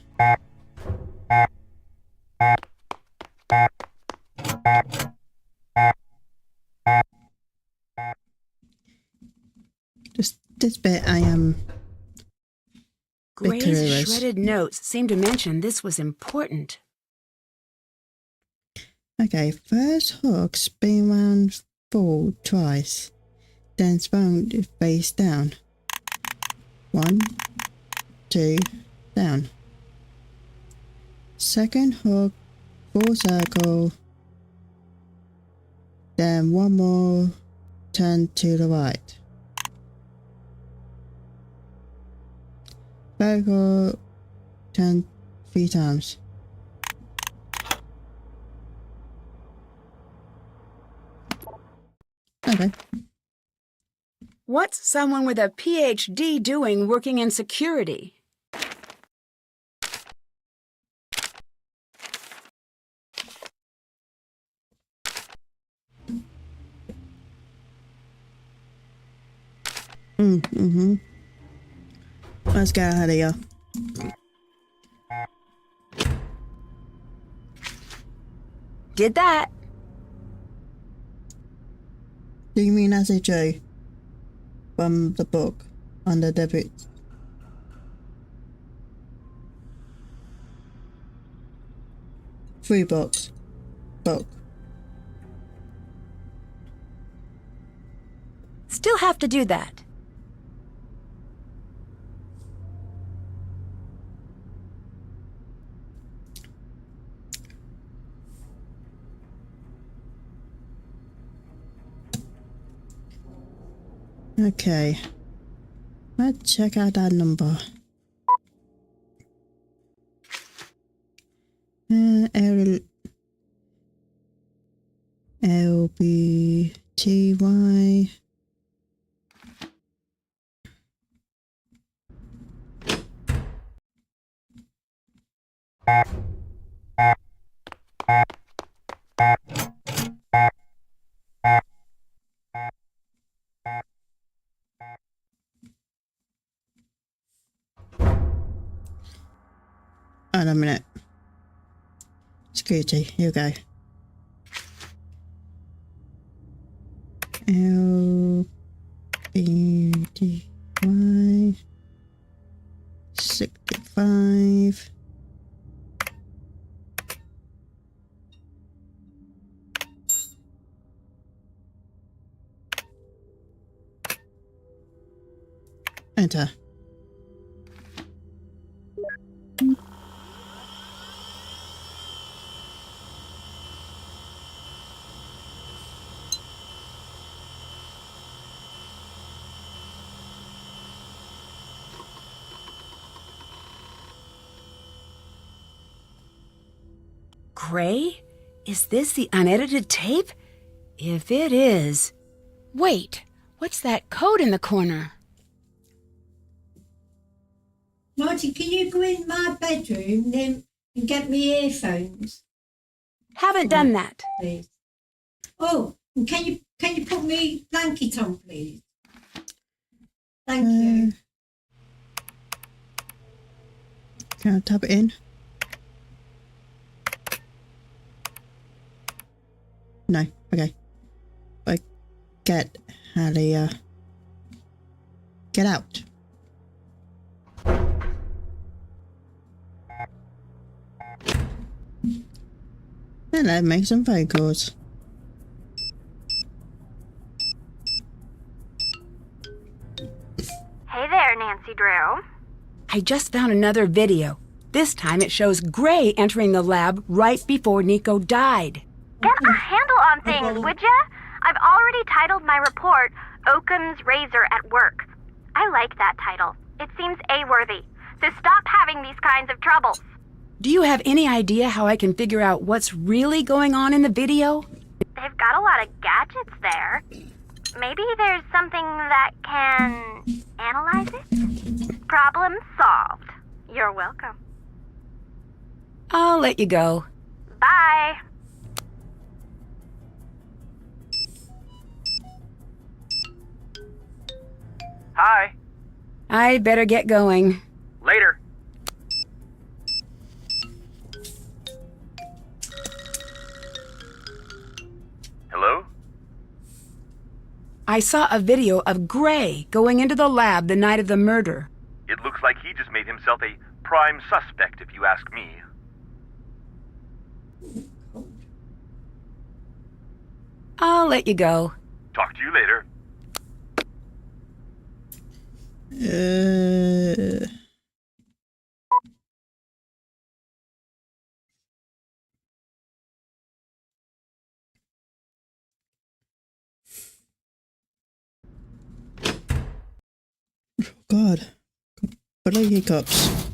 Just this bit I am... Gray's shredded notes seemed to mention this was important. Okay, first hook, spin round full twice. Then spin face down. 1, 2, down. Second hook, full circle. Then 1 more, turn to the right. Third hook, turn 3 times. Okay. What's someone with a PhD doing working in security? Mm-hmm. Let's get out of here. Did that. Do you mean as a J from the book on the debut? Three books. Book. Still have to do that. Okay. Let's check out that number. LBTY. Hold on a minute. Security, here we go. LBTY 65. Enter. Gray? Is this the unedited tape? If it is... Wait, what's that code in the corner? Marty, can you go in my bedroom then and get me earphones, Haven't done that. please? Oh, and can you put me blanket on, please? Thank you. Can I tap it in? No. Okay. But get out of here. Get out. And let's make some phone calls. Hey there, Nancy Drew. I just found another video. This time it shows Gray entering the lab right before Niko died. Get a handle on things, would ya? I've already titled my report, Occam's Razor at Work. I like that title. It seems A-worthy. So stop having these kinds of troubles. Do you have any idea how I can figure out what's really going on in the video? They've got a lot of gadgets there. Maybe there's something that can analyze it? Problem solved. You're welcome. I'll let you go. Bye. Hi. I better get going. Later. Hello? I saw a video of Gray going into the lab the night of the murder. It looks like he just made himself a prime suspect, if you ask me. I'll let you go. Talk to you later. God. Bloody hiccups.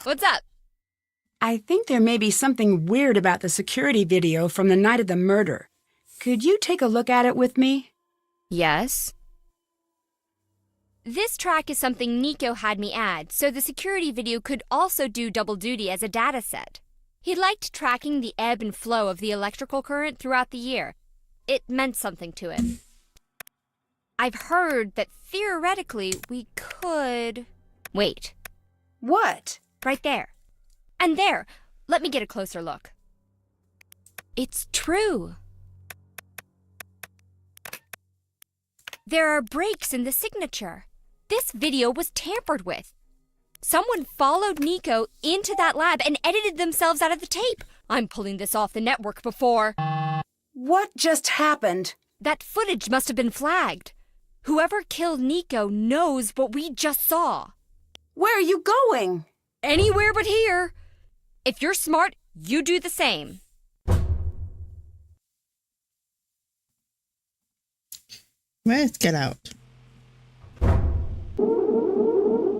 What's up? I think there may be something weird about the security video from the night of the murder. Could you take a look at it with me? Yes. This track is something Niko had me add, so the security video could also do double duty as a data set. He liked tracking the ebb and flow of the electrical current throughout the year. It meant something to him. I've heard that theoretically we could... Wait. What? Right there. And there. Let me get a closer look. It's true. There are breaks in the signature. This video was tampered with. Someone followed Niko into that lab and edited themselves out of the tape. I'm pulling this off the network before. What just happened? That footage must have been flagged. Whoever killed Niko knows what we just saw. Where are you going? Anywhere but here. If you're smart, you do the same. Let's get out.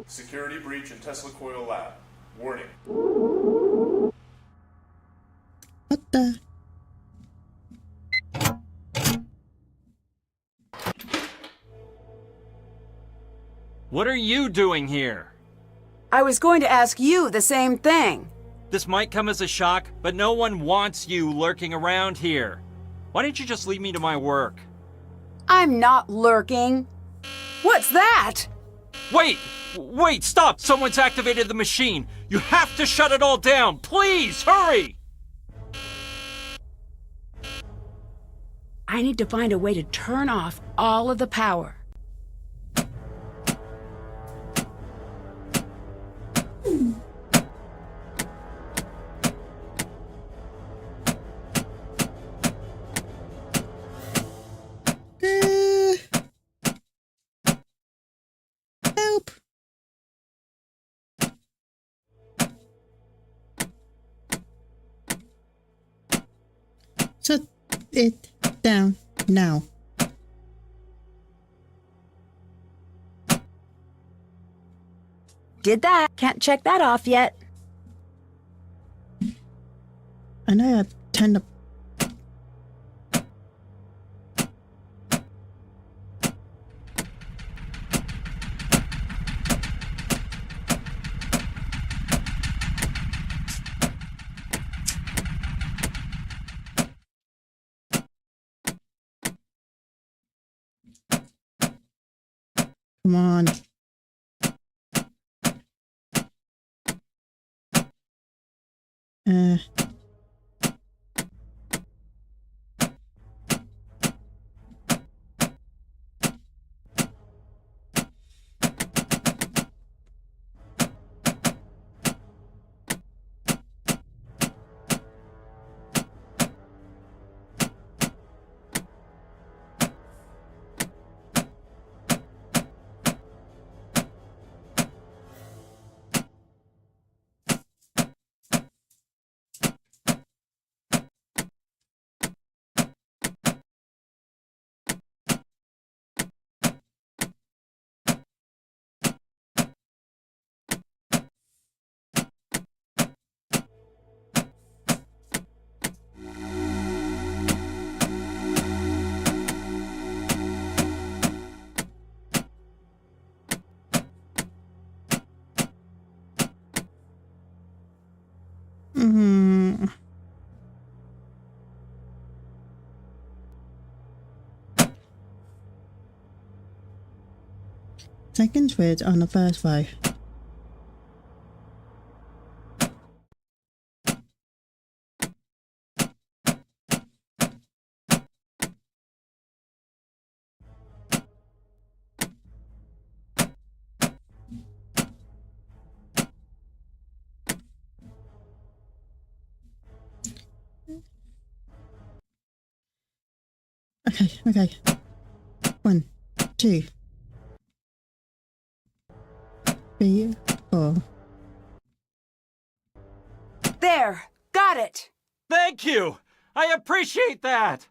Security breach in Tesla Coil Lab. Warning. What the? What are you doing here? I was going to ask you the same thing. This might come as a shock, but no one wants you lurking around here. Why don't you just leave me to my work? I'm not lurking. What's that? Wait, stop! Someone's activated the machine. You have to shut it all down. Please, hurry! I need to find a way to turn off all of the power. Help. Shut it down now. Did that. Can't check that off yet. I know I turned up. Come on. Second switch on the first 5. Okay. 1, 2, 3, 4. There! Got it! Thank you! I appreciate that!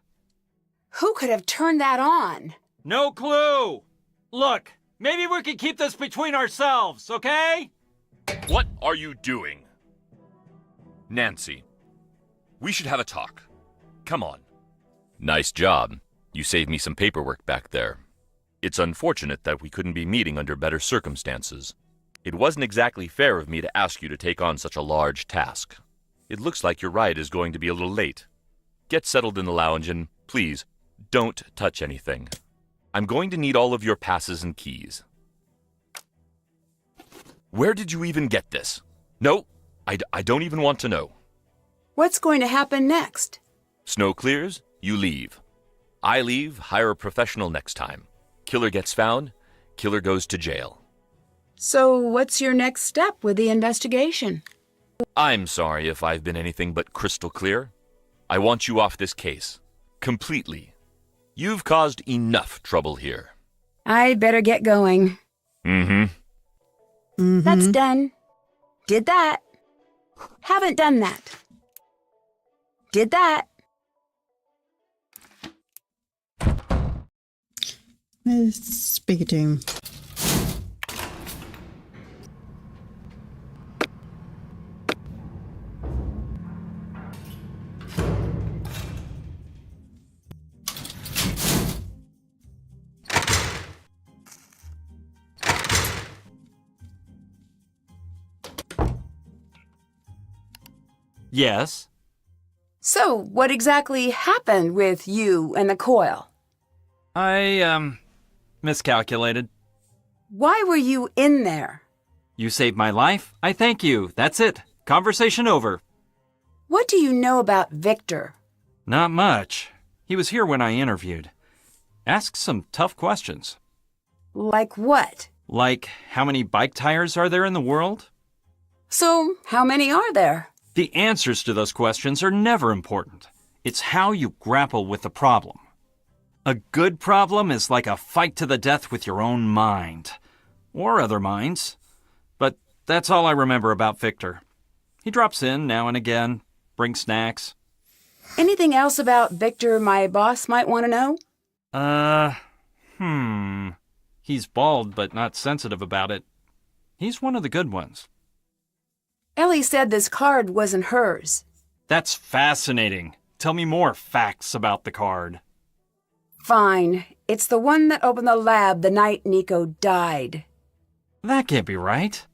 Who could have turned that on? No clue! Look, maybe we can keep this between ourselves, okay? What are you doing? Nancy, we should have a talk. Come on. Nice job. You saved me some paperwork back there. It's unfortunate that we couldn't be meeting under better circumstances. It wasn't exactly fair of me to ask you to take on such a large task. It looks like your ride is going to be a little late. Get settled in the lounge and, please, don't touch anything. I'm going to need all of your passes and keys. Where did you even get this? No, I don't even want to know. What's going to happen next? Snow clears, you leave. I leave, hire a professional next time. Killer gets found, killer goes to jail. So what's your next step with the investigation? I'm sorry if I've been anything but crystal clear. I want you off this case. Completely. You've caused enough trouble here. I'd better get going. That's done. Did that. Haven't done that. Did that. Let's speak to him. Yes? So, what exactly happened with you and the coil? I, miscalculated. Why were you in there? You saved my life. I thank you. That's it. Conversation over. What do you know about Victor? Not much. He was here when I interviewed. Asked some tough questions. Like what? Like, how many bike tires are there in the world? So, how many are there? The answers to those questions are never important. It's how you grapple with the problem. A good problem is like a fight to the death with your own mind. Or other minds. But that's all I remember about Victor. He drops in now and again, brings snacks. Anything else about Victor my boss might want to know? He's bald but not sensitive about it. He's one of the good ones. Ellie said this card wasn't hers. That's fascinating. Tell me more facts about the card. Fine. It's the one that opened the lab the night Niko died. That can't be right.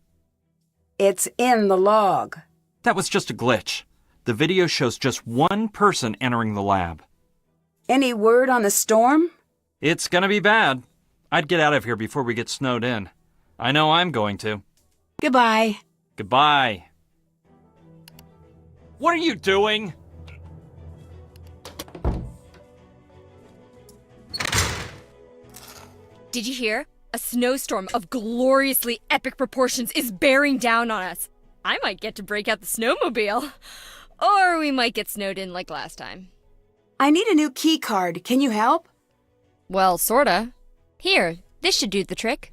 It's in the log. That was just a glitch. The video shows just one person entering the lab. Any word on the storm? It's gonna be bad. I'd get out of here before we get snowed in. I know I'm going to. Goodbye. Goodbye. What are you doing? Did you hear? A snowstorm of gloriously epic proportions is bearing down on us. I might get to break out the snowmobile. Or we might get snowed in like last time. I need a new key card. Can you help? Well, sorta. Here, this should do the trick.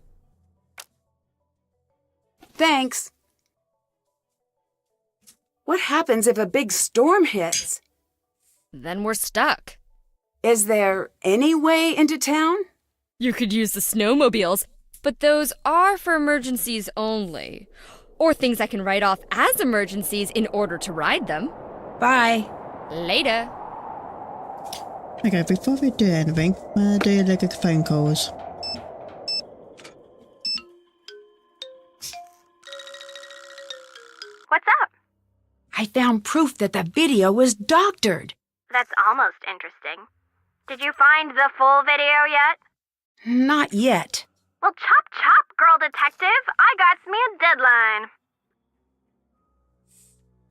Thanks. What happens if a big storm hits? Then we're stuck. Is there any way into town? You could use the snowmobiles, but those are for emergencies only. Or things I can write off as emergencies in order to ride them. Bye. Later. Okay, before we do anything, I'm gonna do like a phone calls. What's up? I found proof that the video was doctored. That's almost interesting. Did you find the full video yet? Not yet. Well, chop chop, girl detective. I got me a deadline.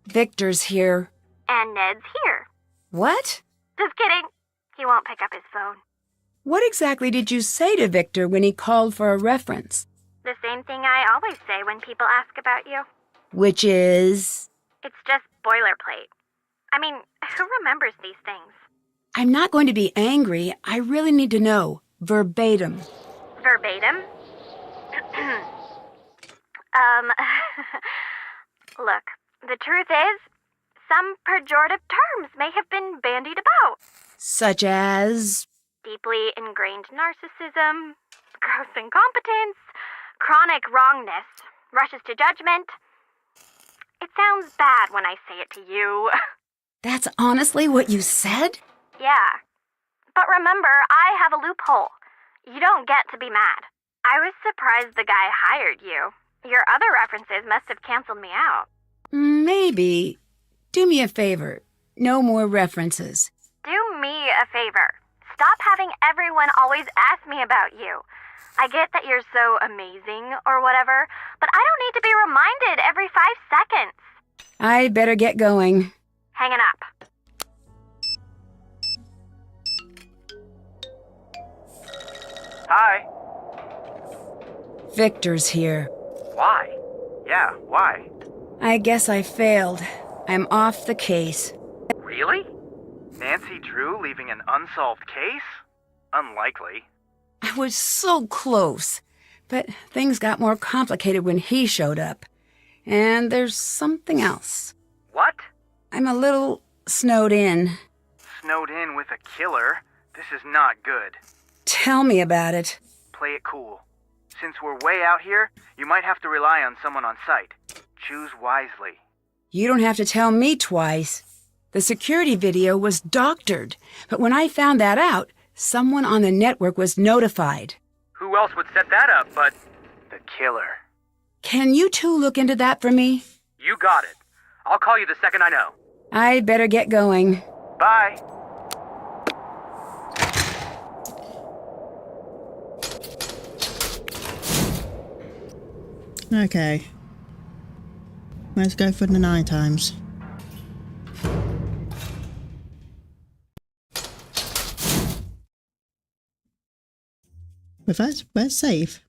Victor's here. And Ned's here. What? Just kidding. He won't pick up his phone. What exactly did you say to Victor when he called for a reference? The same thing I always say when people ask about you. Which is? It's just boilerplate. I mean, who remembers these things? I'm not going to be angry. I really need to know. Verbatim. Verbatim? Look, the truth is, some pejorative terms may have been bandied about. Such as? Deeply ingrained narcissism, gross incompetence, chronic wrongness, rushes to judgment. It sounds bad when I say it to you. That's honestly what you said? Yeah. But remember, I have a loophole. You don't get to be mad. I was surprised the guy hired you. Your other references must have canceled me out. Maybe. Do me a favor. No more references. Do me a favor. Stop having everyone always ask me about you. I get that you're so amazing or whatever, but I don't need to be reminded every 5 seconds. I better get going. Hanging up. Hi. Victor's here. Why? Yeah, why? I guess I failed. I'm off the case. Really? Nancy Drew leaving an unsolved case? Unlikely. I was so close. But things got more complicated when he showed up. And there's something else. What? I'm a little snowed in. Snowed in with a killer? This is not good. Tell me about it. Play it cool. Since we're way out here, you might have to rely on someone on site. Choose wisely. You don't have to tell me twice. The security video was doctored, but when I found that out, someone on the network was notified. Who else would set that up but the killer? Can you two look into that for me? You got it. I'll call you the second I know. I better get going. Bye. Okay. Let's go for the 9 times. But that's safe.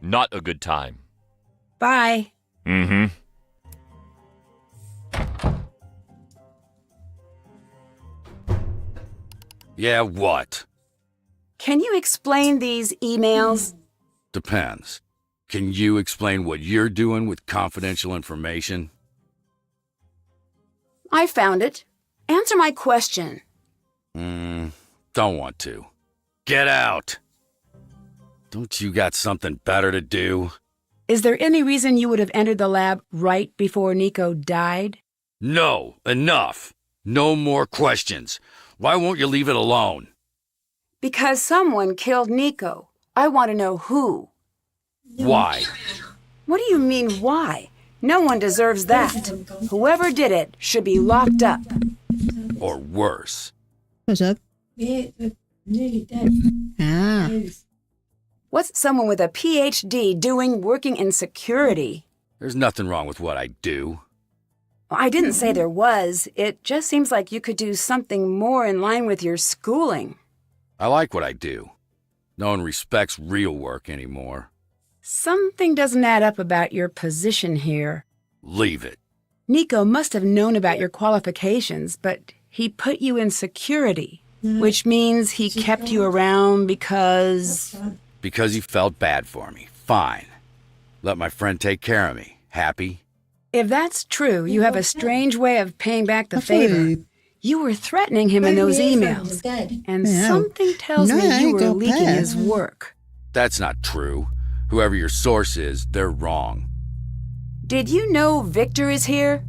Not a good time. Bye. Mm-hmm. Yeah, what? Can you explain these emails? Depends. Can you explain what you're doing with confidential information? I found it. Answer my question. Don't want to. Get out! Don't you got something better to do? Is there any reason you would have entered the lab right before Niko died? No, enough. No more questions. Why won't you leave it alone? Because someone killed Niko. I want to know who. Why? What do you mean, why? No one deserves that. Whoever did it should be locked up. Or worse. What's up? Yeah, they're nearly dead. Ah. What's someone with a PhD doing working in security? There's nothing wrong with what I do. I didn't say there was. It just seems like you could do something more in line with your schooling. I like what I do. No one respects real work anymore. Something doesn't add up about your position here. Leave it. Niko must have known about your qualifications, but he put you in security, which means he kept you around because... Because he felt bad for me. Fine. Let my friend take care of me. Happy? If that's true, you have a strange way of paying back the favor. You were threatening him in those emails, and something tells me you were leaking his work. That's not true. Whoever your source is, they're wrong. Did you know Victor is here?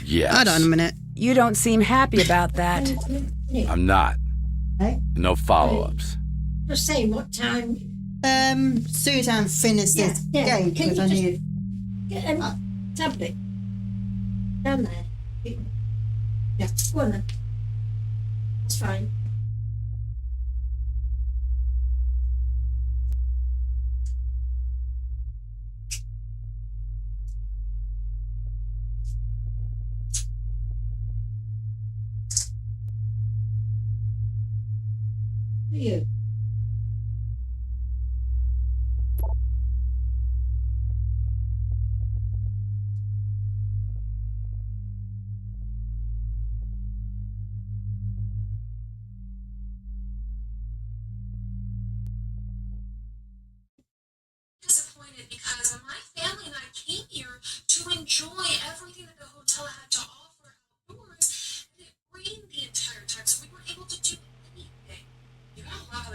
Yes. Hold on a minute. You don't seem happy about that. I'm not. No follow-ups. Just say what time. Suzanne finished this game Can because you I just need... get a tablet down there? Yeah, go on then. That's fine. You. Disappointed because my family and I came here to enjoy everything that the hotel had to offer outdoors, and it rained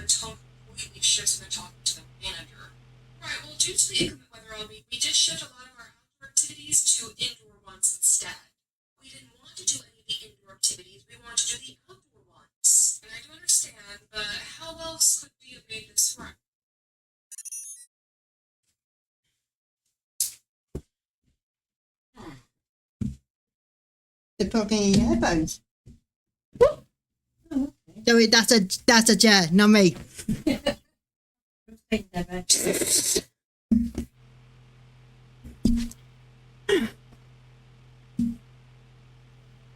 tone completely shifts when talking to the manager. Right, well, due to the inclement weather all week, we did shift a lot of our outdoor activities to indoor ones instead. We didn't want to do any of the indoor activities, we wanted to do the outdoor ones. And I do understand, but how else could we have made this work? They're talking in headphones. Joey, that's a chair, not me.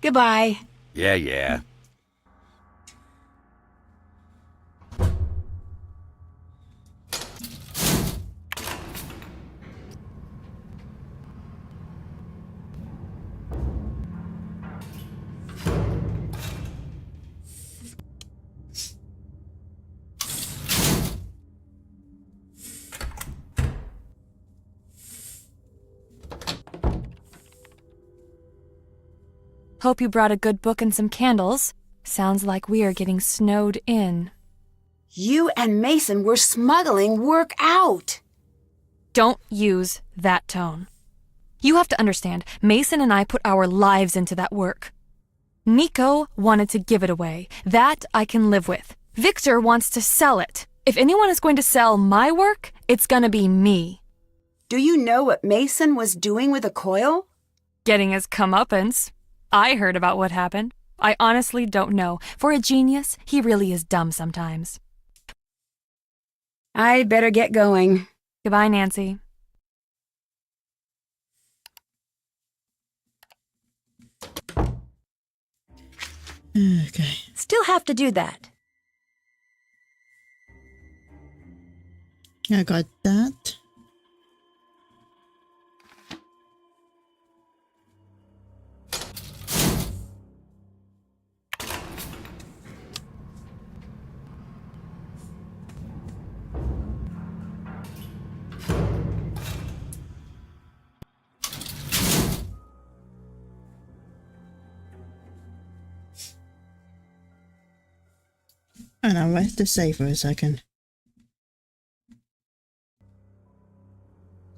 Goodbye. Yeah. Hope you brought a good book and some candles. Sounds like we are getting snowed in. You and Mason were smuggling work out. Don't use that tone. You have to understand, Mason and I put our lives into that work. Niko wanted to give it away. That I can live with. Victor wants to sell it. If anyone is going to sell my work, it's gonna be me. Do you know what Mason was doing with the coil? Getting his comeuppance. I heard about what happened. I honestly don't know. For a genius, he really is dumb sometimes. I'd better get going. Goodbye, Nancy. Okay. Still have to do that. I got that. And I went to save for a second.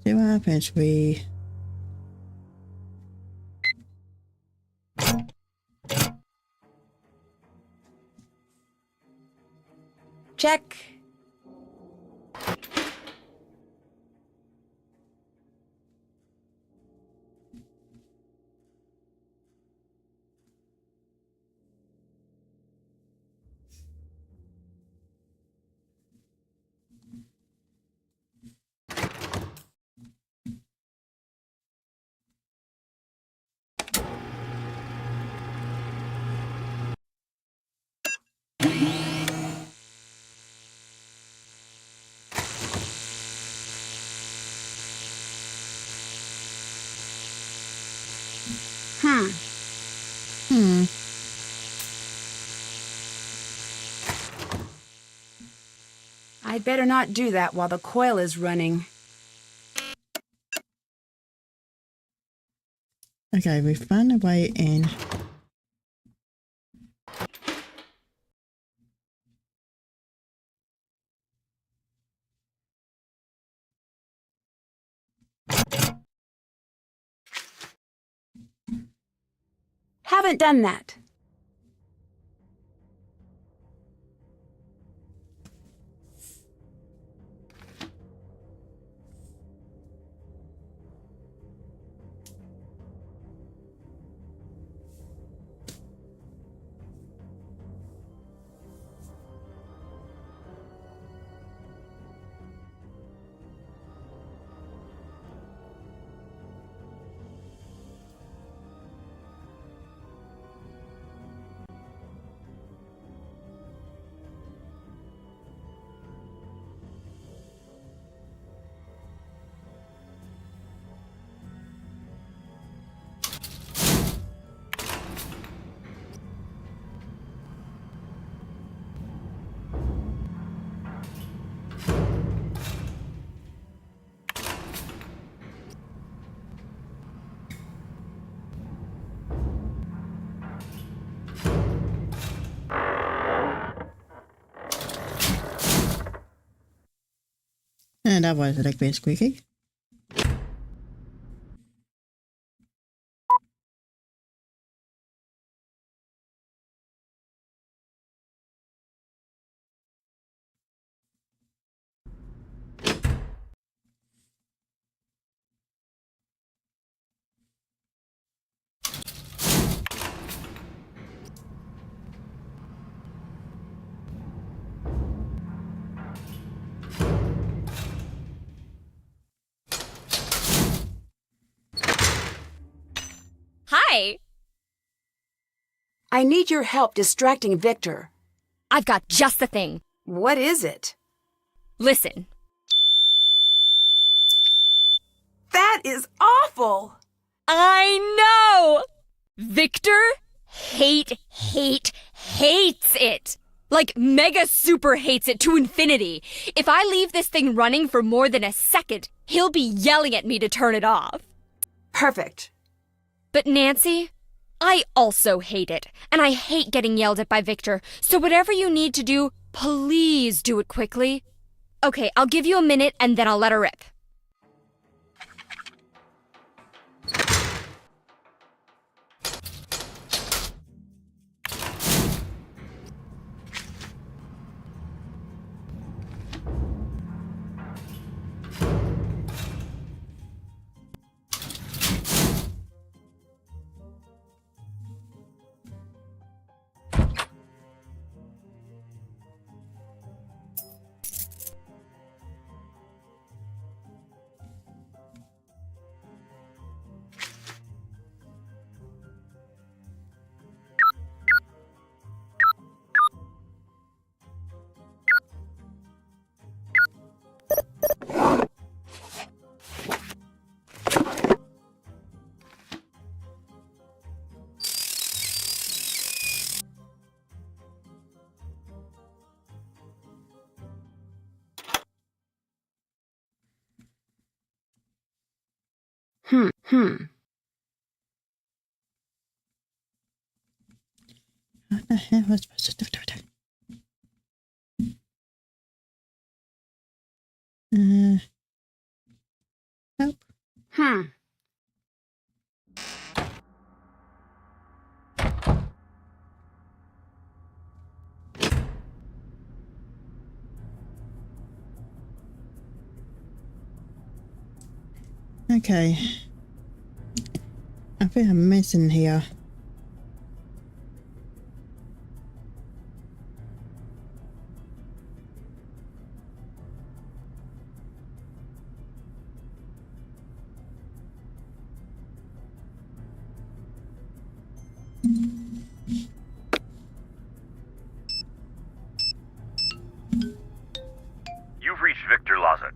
See what happens. Check. I'd better not do that while the coil is running. Okay, we found a way in. Haven't done that. And that was like bit squeaky. Hi! I need your help distracting Victor. I've got just the thing. What is it? Listen. That is awful! I know! Victor hates it. Like mega super hates it to infinity. If I leave this thing running for more than a second, he'll be yelling at me to turn it off. Perfect. But Nancy, I also hate it. And I hate getting yelled at by Victor. So whatever you need to do, please do it quickly. Okay, I'll give you a minute and then I'll let her rip. What the hell was supposed to do that? Nope. Okay. I think I'm missing here. You've reached Victor Lazet.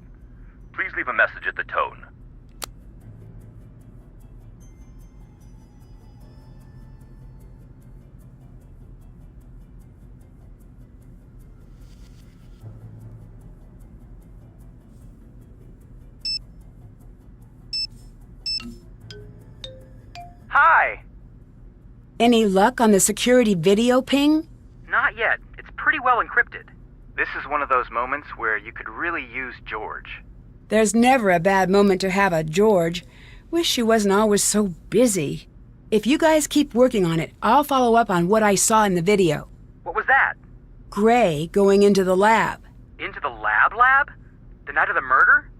Please leave a message at the tone. Hi! Any luck on the security video ping? Not yet. It's pretty well encrypted. This is one of those moments where you could really use George. There's never a bad moment to have a George. Wish she wasn't always so busy. If you guys keep working on it, I'll follow up on what I saw in the video. What was that? Gray going into the lab. Into the lab? The night of the murder?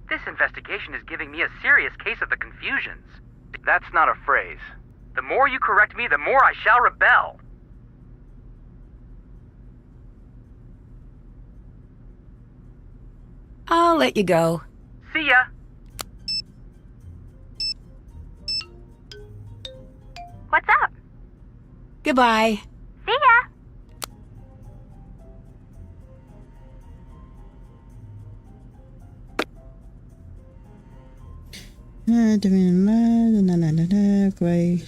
This investigation is giving me a serious case of the confusions. That's not a phrase. The more you correct me, the more I shall rebel. I'll let you go. See ya. What's up? Goodbye. See ya. Gray.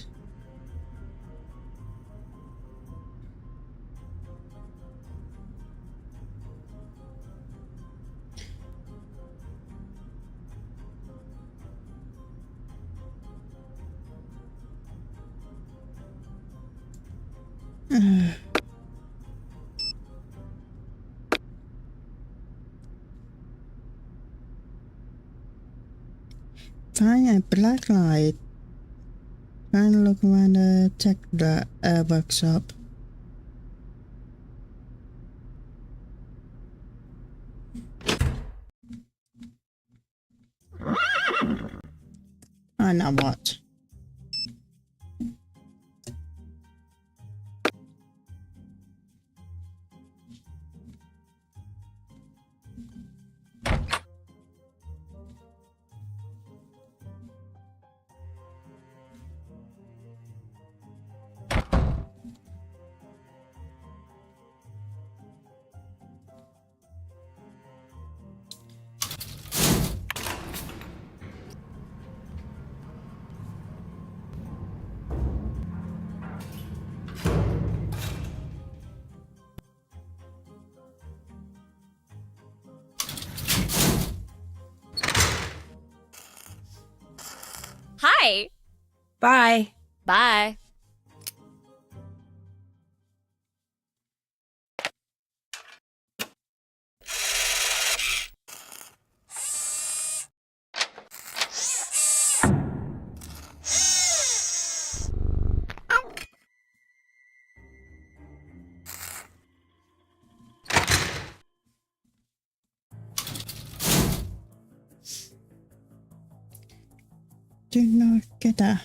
find a black light. Trying to look around to check the workshop. Oh, now what? Hi. Bye. Bye. Do not get that.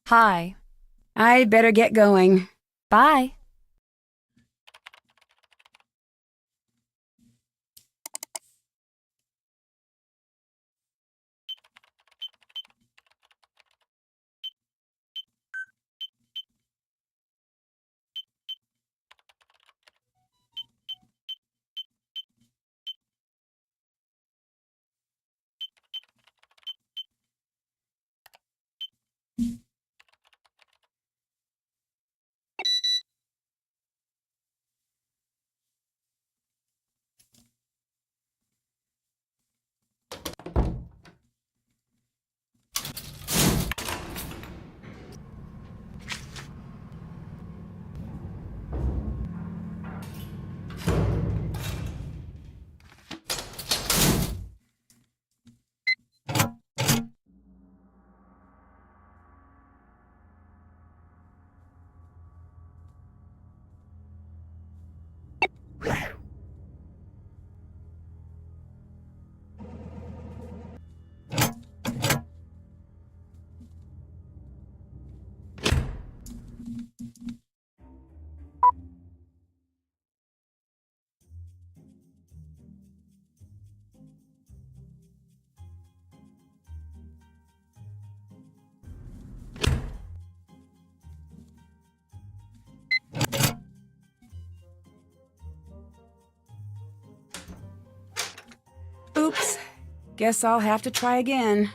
Hi. I'd better get going. Bye. Oops. Guess I'll have to try again.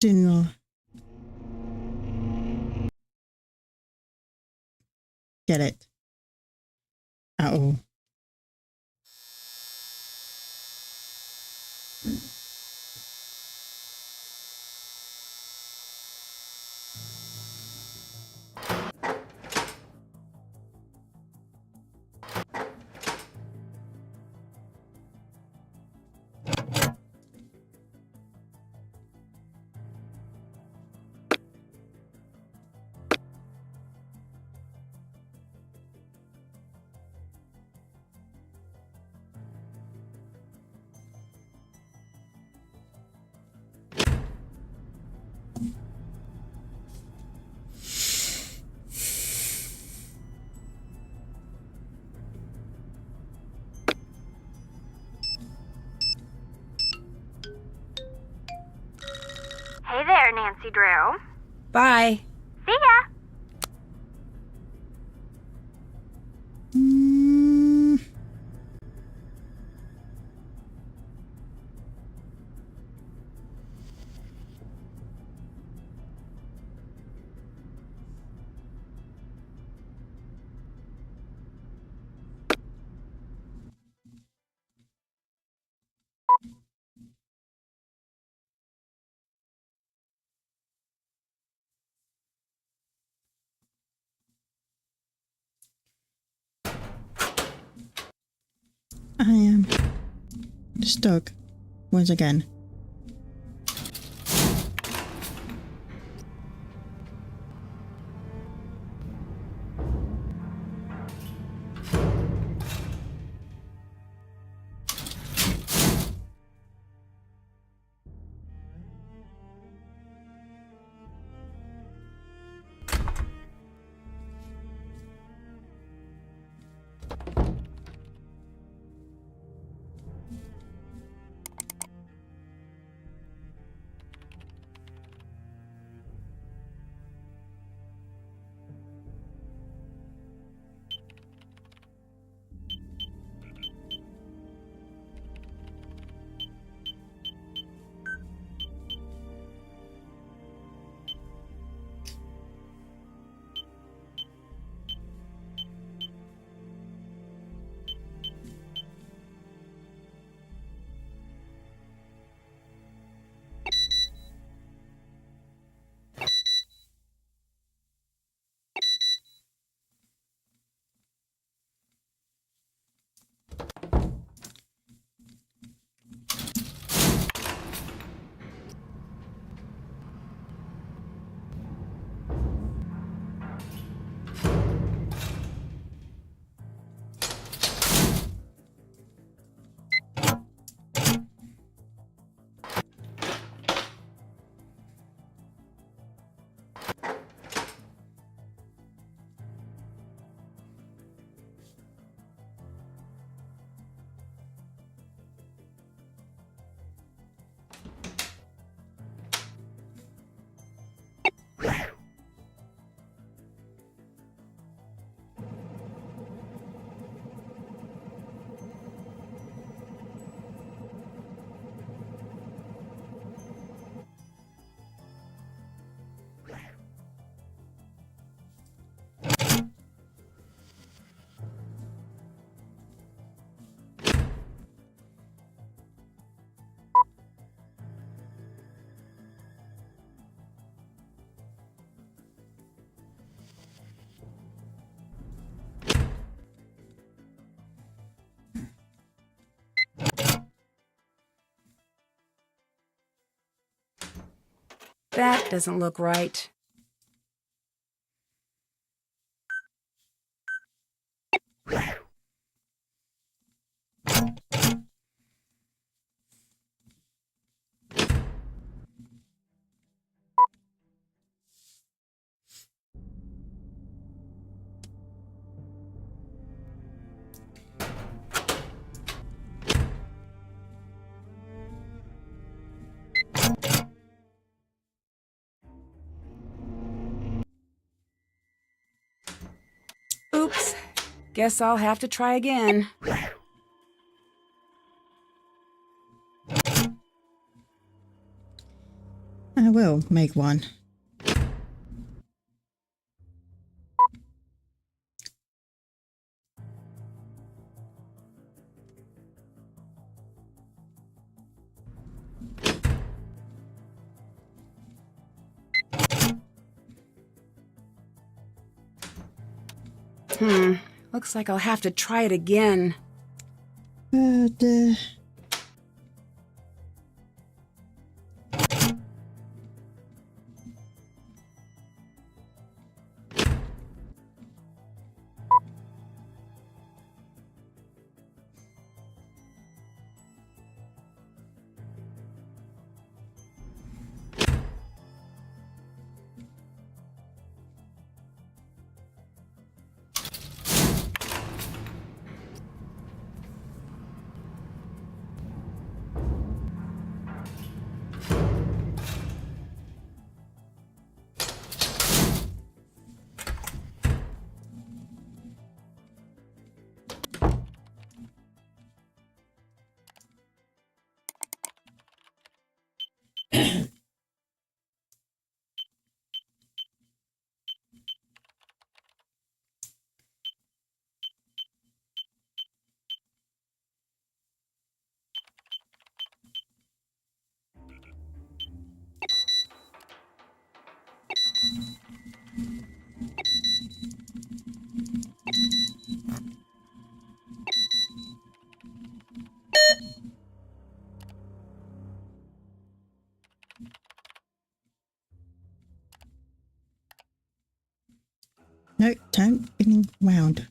Didn't get it at all. Hey there, Nancy Drew. Bye. See ya. I am stuck once again. That doesn't look right. Oops. Guess I'll have to try again. I will make one. Looks like I'll have to try it again. But, no, don't spinning round.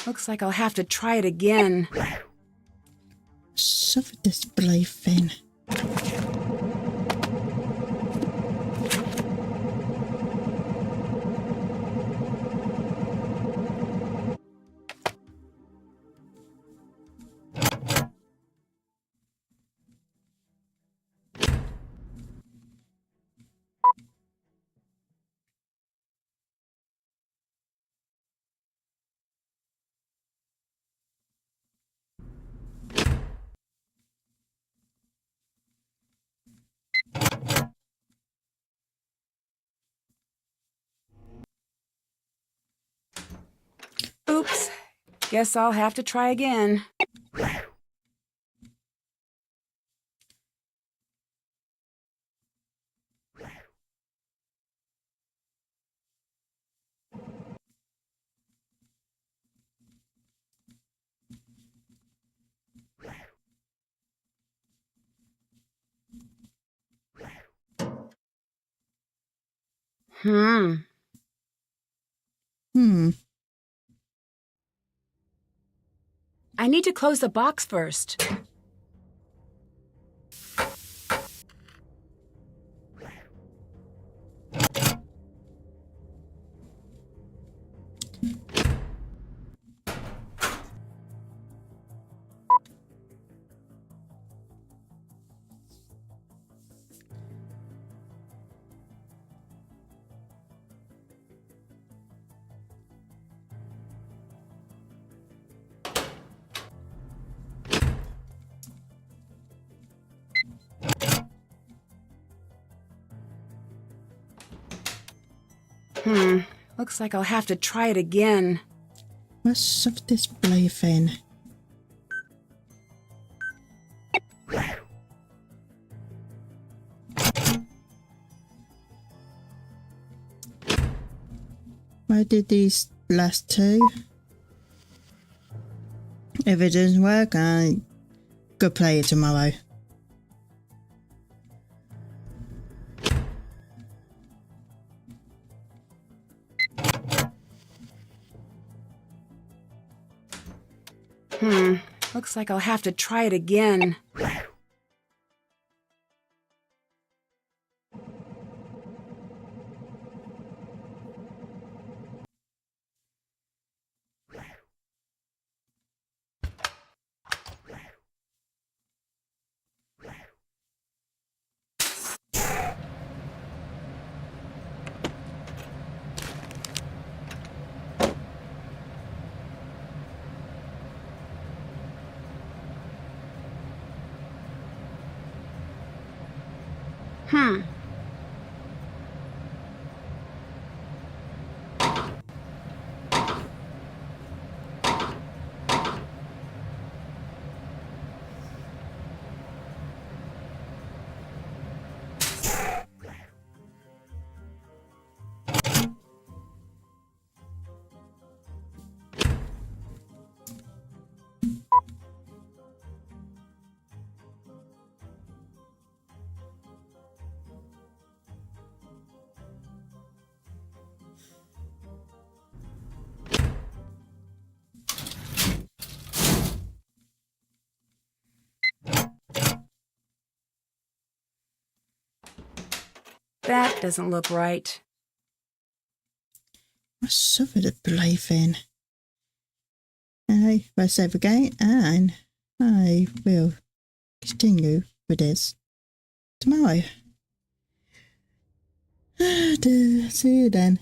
Looks like I'll have to try it again. Suffer display thing. Oops. Guess I'll have to try again. I need to close the box first. Looks like I'll have to try it again. What's of display thing? I did these last two. If it doesn't work, I go play it tomorrow. Looks like I'll have to try it again. That doesn't look right. I suffered a believing. I will save again, and I will continue with this tomorrow. See you then.